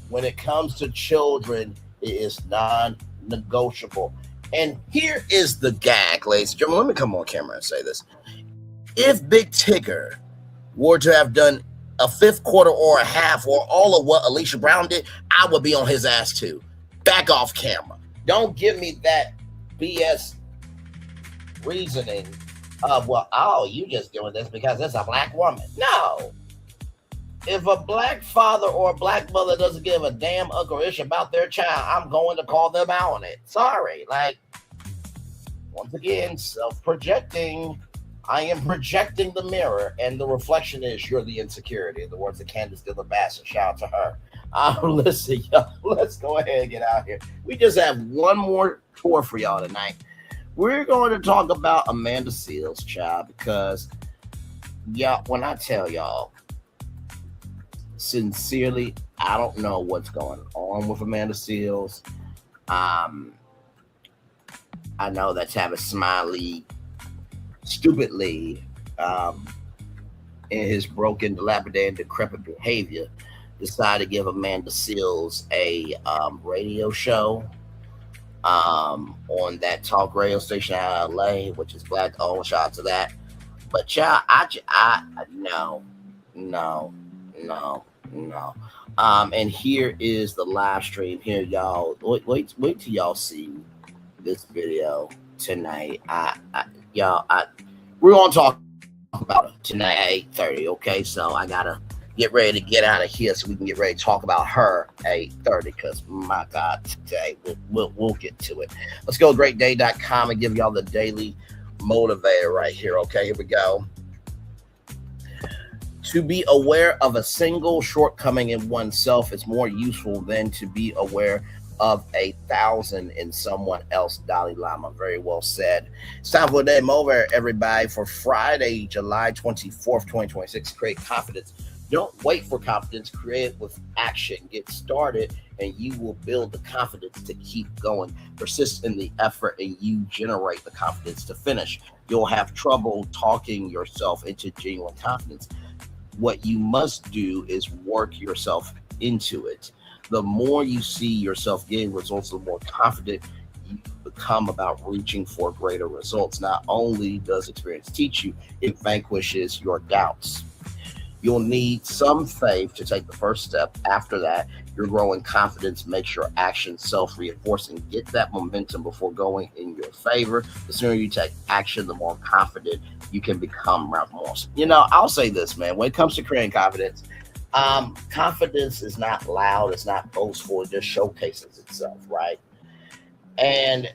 when it comes to children, it is non-negotiable. And here is the gag, ladies and gentlemen. Let me come on camera and say this. If Big Tigger were to have done a fifth quarter or a half or all of what Alicia Brown did, I would be on his ass too. Back off camera. Don't give me that BS reasoning of, well, oh, you just doing this because it's a black woman. No. If a black father or a black mother doesn't give a damn uckerish about their child, I'm going to call them out on it. Sorry. Like, once again, self-projecting. I am projecting the mirror, and the reflection is you're the insecurity. In the words of Candace Dillon Bassett, shout out to her. Listen, y'all, let's go ahead and get out here. We just have one more tour for y'all tonight. We're going to talk about Amanda Seales, child, because y'all, when I tell y'all, sincerely, I don't know what's going on with Amanda Seales. I know that Travis Smiley stupidly, in his broken, dilapidated, decrepit behavior, decided to give Amanda Seales a radio show on that talk radio station out of LA, which is black owned. Shout out to that. But child, no. And here is the live stream. Here, y'all. Wait till y'all see this video tonight. We're gonna talk about it tonight at 8:30. Okay, so I gotta get ready to get out of here so we can get ready to talk about her at 8:30. Because my God, today we'll get to it. Let's go to greatday.com and give y'all the daily motivator right here. Okay, here we go. To be aware of a single shortcoming in oneself is more useful than to be aware of 1,000 in someone else. Dalai Lama. Very well said. It's time for a day over, everybody, for Friday, July 24th, 2026. Create confidence. Don't wait for confidence. Create it with action. Get started, and you will build the confidence to keep going. Persist in the effort, and you generate the confidence to finish. You'll have trouble talking yourself into genuine confidence. What you must do is work yourself into it. The more you see yourself getting results, the more confident you become about reaching for greater results. Not only does experience teach you, it vanquishes your doubts. You'll need some faith to take the first step. After that, your growing confidence makes your action self-reinforcing. Get that momentum before going in your favor. The sooner you take action, the more confident you can become around more. You know, I'll say this, man, when it comes to creating confidence, confidence is not loud, it's not boastful, it just showcases itself, right? And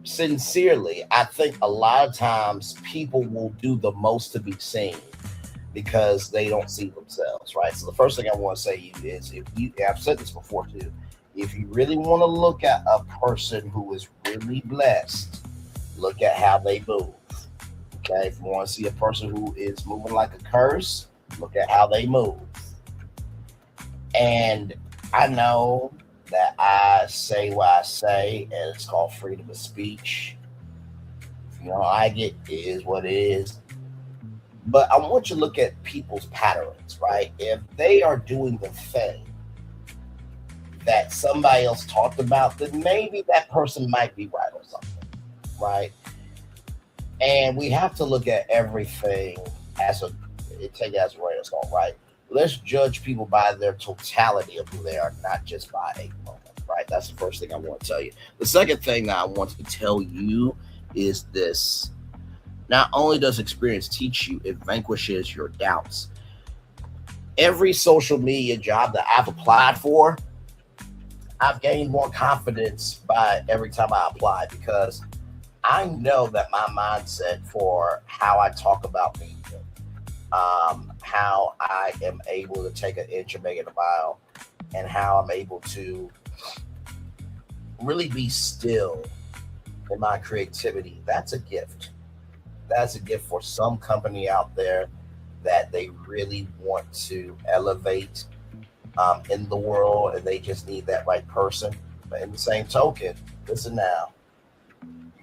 sincerely, I think a lot of times people will do the most to be seen because they don't see themselves, right? So the first thing I want to say to you is, I've said this before too, if you really want to look at a person who is really blessed, look at how they move. Okay, if you want to see a person who is moving like a curse, look at how they move. And I know that I say what I say, and it's called freedom of speech. If you don't like it, it is what it is. But I want you to look at people's patterns, right? If they are doing the thing that somebody else talked about, then maybe that person might be right or something, right? And we have to look at everything as take it as a radar scope, right? Let's judge people by their totality of who they are, not just by a moment, right? That's the first thing I want to tell you. The second thing that I want to tell you is this. Not only does experience teach you, it vanquishes your doubts. Every social media job that I've applied for, I've gained more confidence by every time I apply, because I know that my mindset for how I talk about people, how I am able to take an inch and make it a mile, and how I'm able to really be still in my creativity, that's a gift. That's a gift for some company out there that they really want to elevate in the world, and they just need that right person. But in the same token, listen now,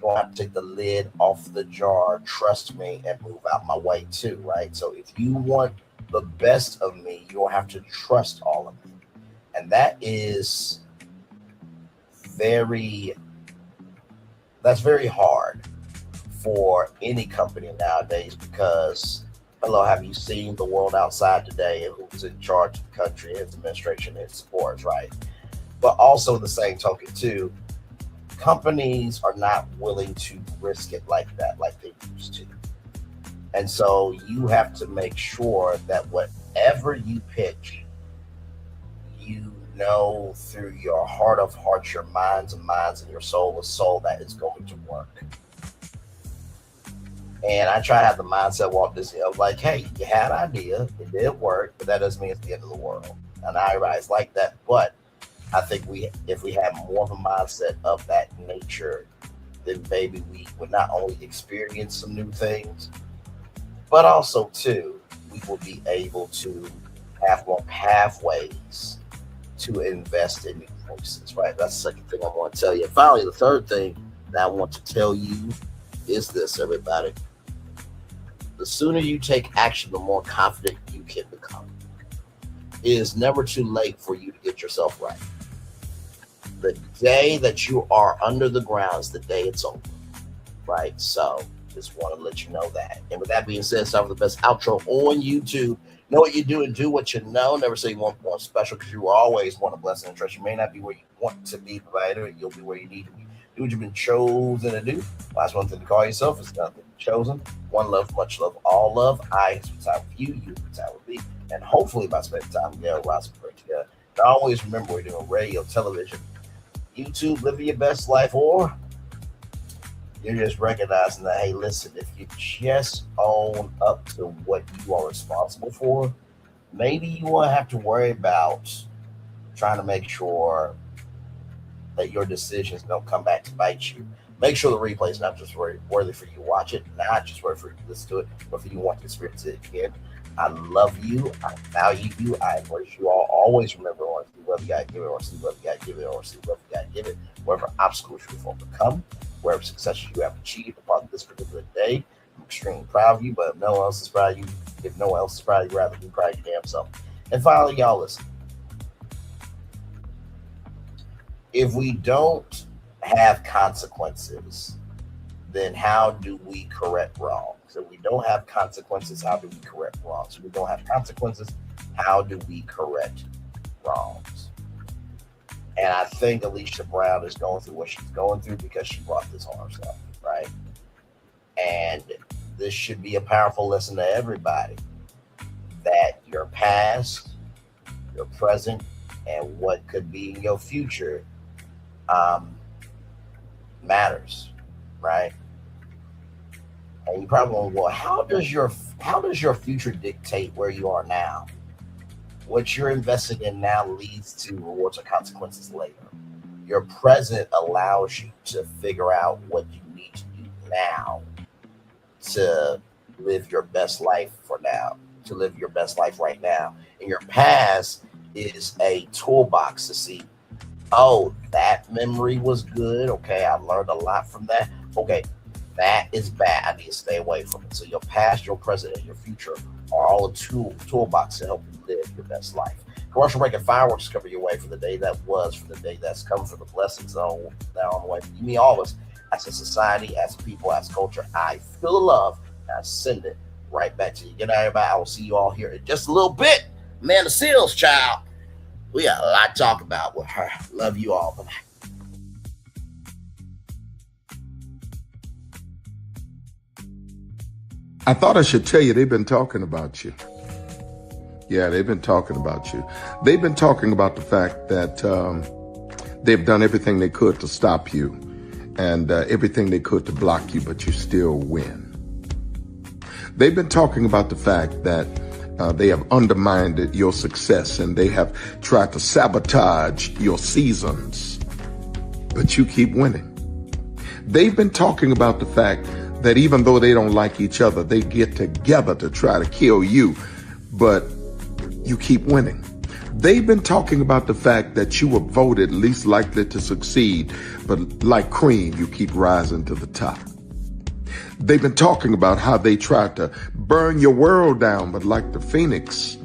you're gonna have to take the lid off the jar, trust me, and move out my way too, right? So if you want the best of me, you'll have to trust all of me. And that's very hard for any company nowadays because, hello, have you seen the world outside today and who's in charge of the country, its administration, its sports, right? But also the same token too, companies are not willing to risk it like that, like they used to. And so you have to make sure that whatever you pitch, you know through your heart of hearts, your minds of minds, and your soul of soul that it's going to work. And I try to have the mindset Walt Disney of like, hey, you had an idea, it did work, but that doesn't mean it's the end of the world. And I rise like that. But I think if we have more of a mindset of that nature, then maybe we would not only experience some new things, but also too, we will be able to have more pathways to invest in new places, right? That's the second thing I want to tell you. And finally, the third thing that I want to tell you is this, everybody. The sooner you take action, the more confident you can become. It is never too late for you to get yourself right. The day that you are under the ground is the day it's over, right? So just want to let you know that. And with that being said, start with the best outro on YouTube. Know what you do and do what you know. Never say you want more special because you always want a blessing and trust. You may not be where you want to be, but you'll be where you need to be. Do what you've been chosen to do. Last one thing to call yourself is nothing chosen. One love, much love, all love. I spend time with you, you spend time with me. And hopefully by spending time together, we'll spend together. And always remember we're doing radio, television, YouTube, living your best life, or you're just recognizing that, hey, listen, if you just own up to what you are responsible for, maybe you won't have to worry about trying to make sure that your decisions don't come back to bite you. Make sure the replay is not just worthy for you to watch it, not just worthy for you to listen to it, but for you to want to experience it again. I love you. I value you. I embrace you all. Always remember, or see what you got to give it, or see what you got to give it, or see what you got to give it. Whatever obstacles you have overcome, wherever success you have achieved upon this particular day, I'm extremely proud of you. But if no one else is proud of you, rather be proud of your damn self. And finally, y'all listen. If we don't have consequences, then how do we correct wrongs? So we don't have consequences, how do we correct wrongs? So we don't have consequences, how do we correct wrongs? And I think Alicia Brown is going through what she's going through because she brought this on herself, right? And this should be a powerful lesson to everybody that your past, your present, and what could be in your future matters, right? And you probably wonder, well, how does your future dictate where you are now? What you're investing in now leads to rewards or consequences later. Your present allows you to figure out what you need to do now to live your best life for now, to live your best life right now. And your past is a toolbox to see, oh, that memory was good. Okay, I learned a lot from that. Okay, that is bad. I need to stay away from it. So your past, your present, and your future are all a toolbox to help you live your best life. Commercial break and fireworks cover your way for the day that was, for the day that's come, for the blessings that are on the way. You mean all of us as a society, as people, as culture. I feel the love and I send it right back to you. Good night, everybody. I will see you all here in just a little bit. Man, the Seals, child. We got a lot to talk about with her. Love you all. Bye-bye. I thought I should tell you, they've been talking about you. Yeah, they've been talking about you. They've been talking about the fact that they've done everything they could to stop you and everything they could to block you, but you still win. They've been talking about the fact that they have undermined your success and they have tried to sabotage your seasons, but you keep winning. They've been talking about the fact that even though they don't like each other, they get together to try to kill you, but you keep winning. They've been talking about the fact that you were voted least likely to succeed, but like cream, you keep rising to the top. They've been talking about how they tried to burn your world down, but like the phoenix,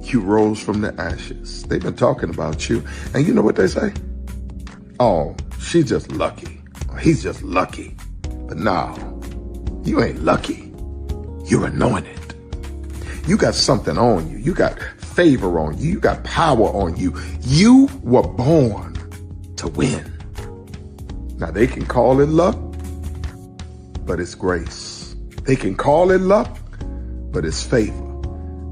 you rose from the ashes. They've been talking about you. And you know what they say? Oh, she's just lucky. He's just lucky. But no, you ain't lucky. You're anointed. You got something on you. You got favor on you. You got power on you. You were born to win. Now they can call it luck, but it's grace. They can call it luck, but it's favor.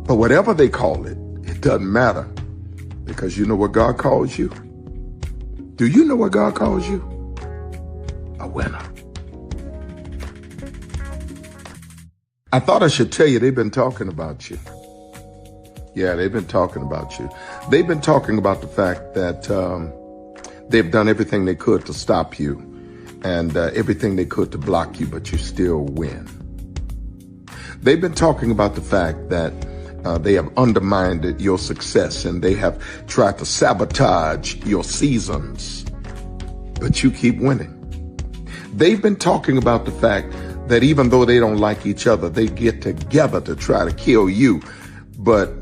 But whatever they call it, it doesn't matter, because you know what God calls you? Do you know what God calls you? A winner. I thought I should tell you they've been talking about you. Yeah, they've been talking about you. They've been talking about the fact that they've done everything they could to stop you and everything they could to block you, but you still win. They've been talking about the fact that they have undermined your success and they have tried to sabotage your seasons, but you keep winning. They've been talking about the fact that even though they don't like each other, they get together to try to kill you, but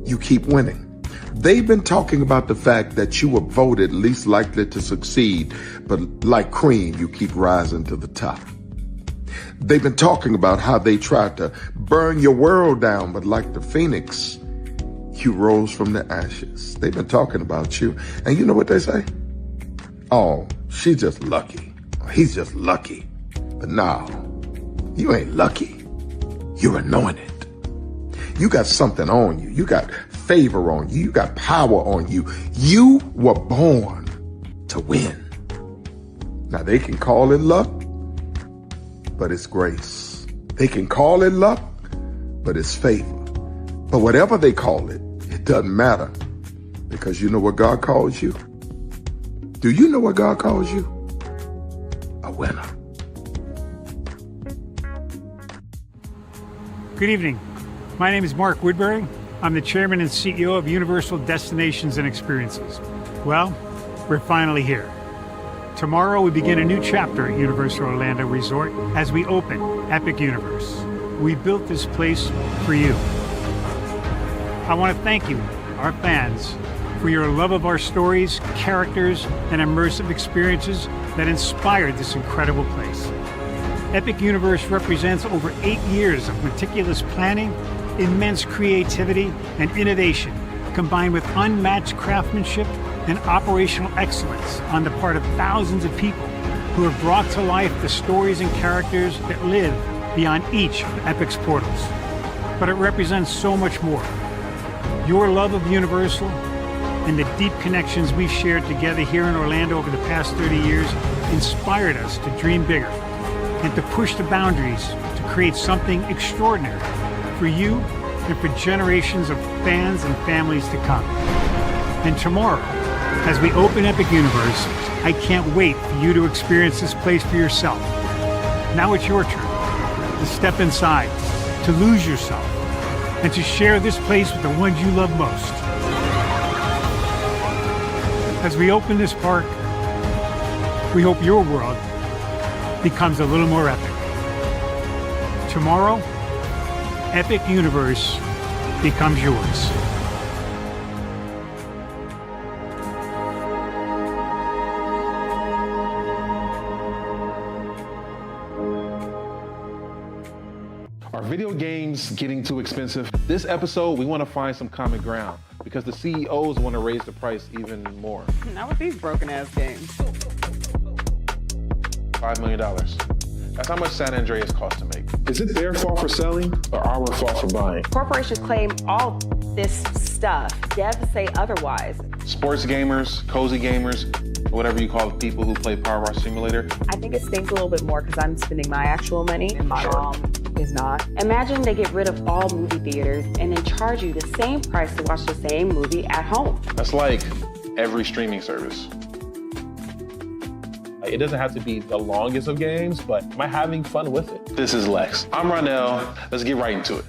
you keep winning. They've been talking about the fact that you were voted least likely to succeed, but like cream, you keep rising to the top. They've been talking about how they tried to burn your world down, but like the phoenix, you rose from the ashes. They've been talking about you. And you know what they say? Oh, she's just lucky. He's just lucky. But no, you ain't lucky. You're anointed. You got something on you. You got favor on you. You got power on you. You were born to win. Now they can call it luck, but it's grace. They can call it luck, but it's favor. But whatever they call it, it doesn't matter, because you know what God calls you? Do you know what God calls you? A winner. Good evening. My name is Mark Woodbury. I'm the chairman and CEO of Universal Destinations and Experiences. Well, we're finally here. Tomorrow we begin a new chapter at Universal Orlando Resort as we open Epic Universe. We built this place for you. I want to thank you, our fans, for your love of our stories, characters, and immersive experiences that inspired this incredible place. Epic Universe represents over 8 years of meticulous planning, immense creativity, and innovation, combined with unmatched craftsmanship and operational excellence on the part of thousands of people who have brought to life the stories and characters that live beyond each of Epic's portals. But it represents so much more. Your love of Universal and the deep connections we've shared together here in Orlando over the past 30 years inspired us to dream bigger and to push the boundaries to create something extraordinary for you and for generations of fans and families to come. And tomorrow, as we open Epic Universe, I can't wait for you to experience this place for yourself. Now it's your turn to step inside, to lose yourself, and to share this place with the ones you love most. As we open this park, we hope your world becomes a little more epic. Tomorrow, Epic Universe becomes yours. Are video games getting too expensive? This episode, we want to find some common ground because the CEOs want to raise the price even more. Not with these broken-ass games. $5 million. That's how much San Andreas costs to make. Is it their fault for selling or our fault for buying? Corporations claim all this stuff. Devs say otherwise. Sports gamers, cozy gamers, whatever you call the people who play Power Wash Simulator. I think it stings a little bit more because I'm spending my actual money and my mom is not. Imagine they get rid of all movie theaters and then charge you the same price to watch the same movie at home. That's like every streaming service. It doesn't have to be the longest of games, but am I having fun with it? This is Lex. I'm Ronell. Let's get right into it.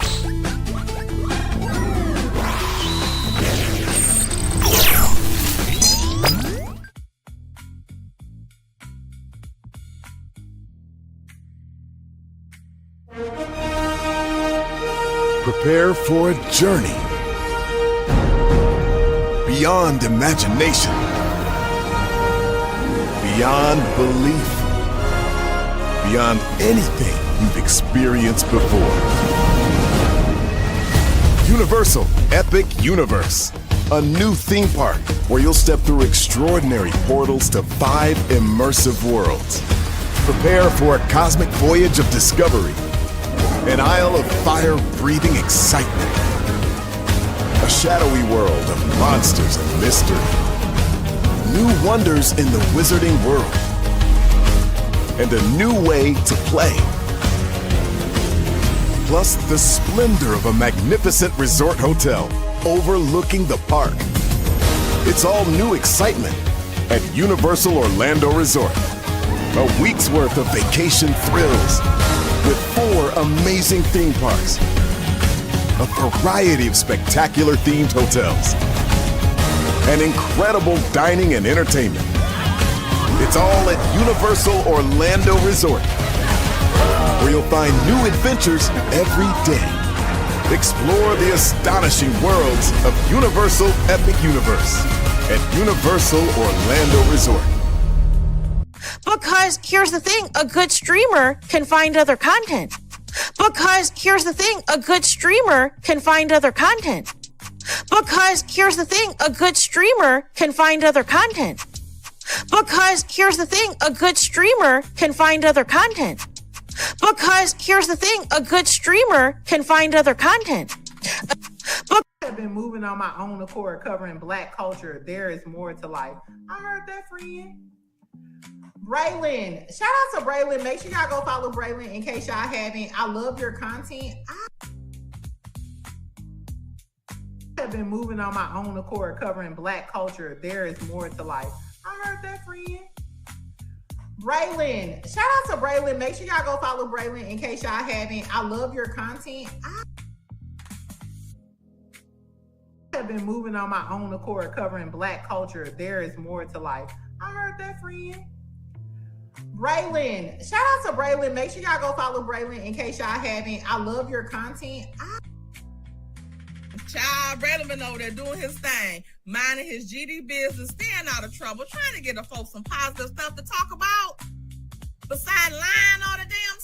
Prepare for a journey beyond imagination, beyond belief, beyond anything you've experienced before. Universal Epic Universe, a new theme park where you'll step through extraordinary portals to 5 immersive worlds. Prepare for a cosmic voyage of discovery, an isle of fire-breathing excitement, a shadowy world of monsters and mystery, new wonders in the wizarding world, and a new way to play. Plus the splendor of a magnificent resort hotel overlooking the park. It's all new excitement at Universal Orlando Resort. A week's worth of vacation thrills with 4 amazing theme parks, a variety of spectacular themed hotels, and incredible dining and entertainment. It's all at Universal Orlando Resort, where you'll find new adventures every day. Explore the astonishing worlds of Universal Epic Universe at Universal Orlando Resort. Because here's the thing, a good streamer can find other content. Because here's the thing, a good streamer can find other content. Because here's the thing, a good streamer can find other content. Because here's the thing, a good streamer can find other content. Because here's the thing, a good streamer can find other content. I've been moving on my own accord, covering Black culture. There is more to life. I heard that, friend. Braylon, shout out to Braylon. Make sure y'all go follow Braylon in case y'all haven't. I love your content. I have been moving on my own accord, covering Black culture. There is more to life. I heard that, friend. Braylon, shout out to Braylon. Make sure y'all go follow Braylon in case y'all haven't. I love your content. I have been moving on my own accord, covering Black culture. There is more to life. I heard that, friend. Braylon, shout out to Braylon. Make sure y'all go follow Braylon in case y'all haven't. I love your content. Child, Braylon been over there doing his thing, minding his GD business, staying out of trouble, trying to get the folks some positive stuff to talk about. Besides lying all the damn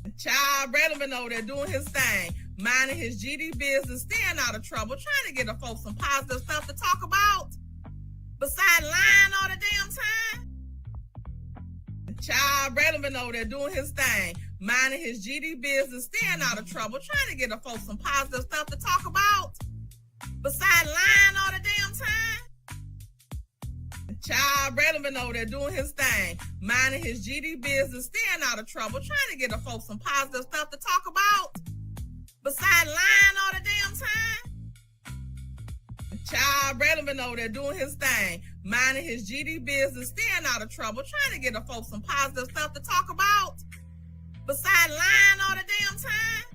time. Child, Braylon been over there doing his thing, minding his GD business, staying out of trouble, trying to get the folks some positive stuff to talk about. Besides lying all the damn time. Child, Braylon been over there doing his thing, minding his GD business, staying out of trouble, trying to get the folks some positive stuff to talk about. Besides lying all the damn time. Child, Braylon been over there doing his thing, minding his GD business, staying out of trouble, trying to get the folks some positive stuff to talk about. Besides lying all the damn time. Child, Braylon been over there doing his thing, minding his GD business, staying out of trouble, trying to get the folks some positive stuff to talk about. Besides lying all the damn time.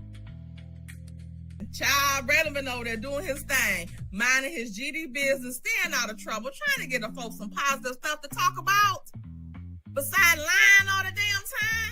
Child, Braylon been over there doing his thing, minding his GD business, staying out of trouble, trying to get the folks some positive stuff to talk about. Besides lying all the damn time.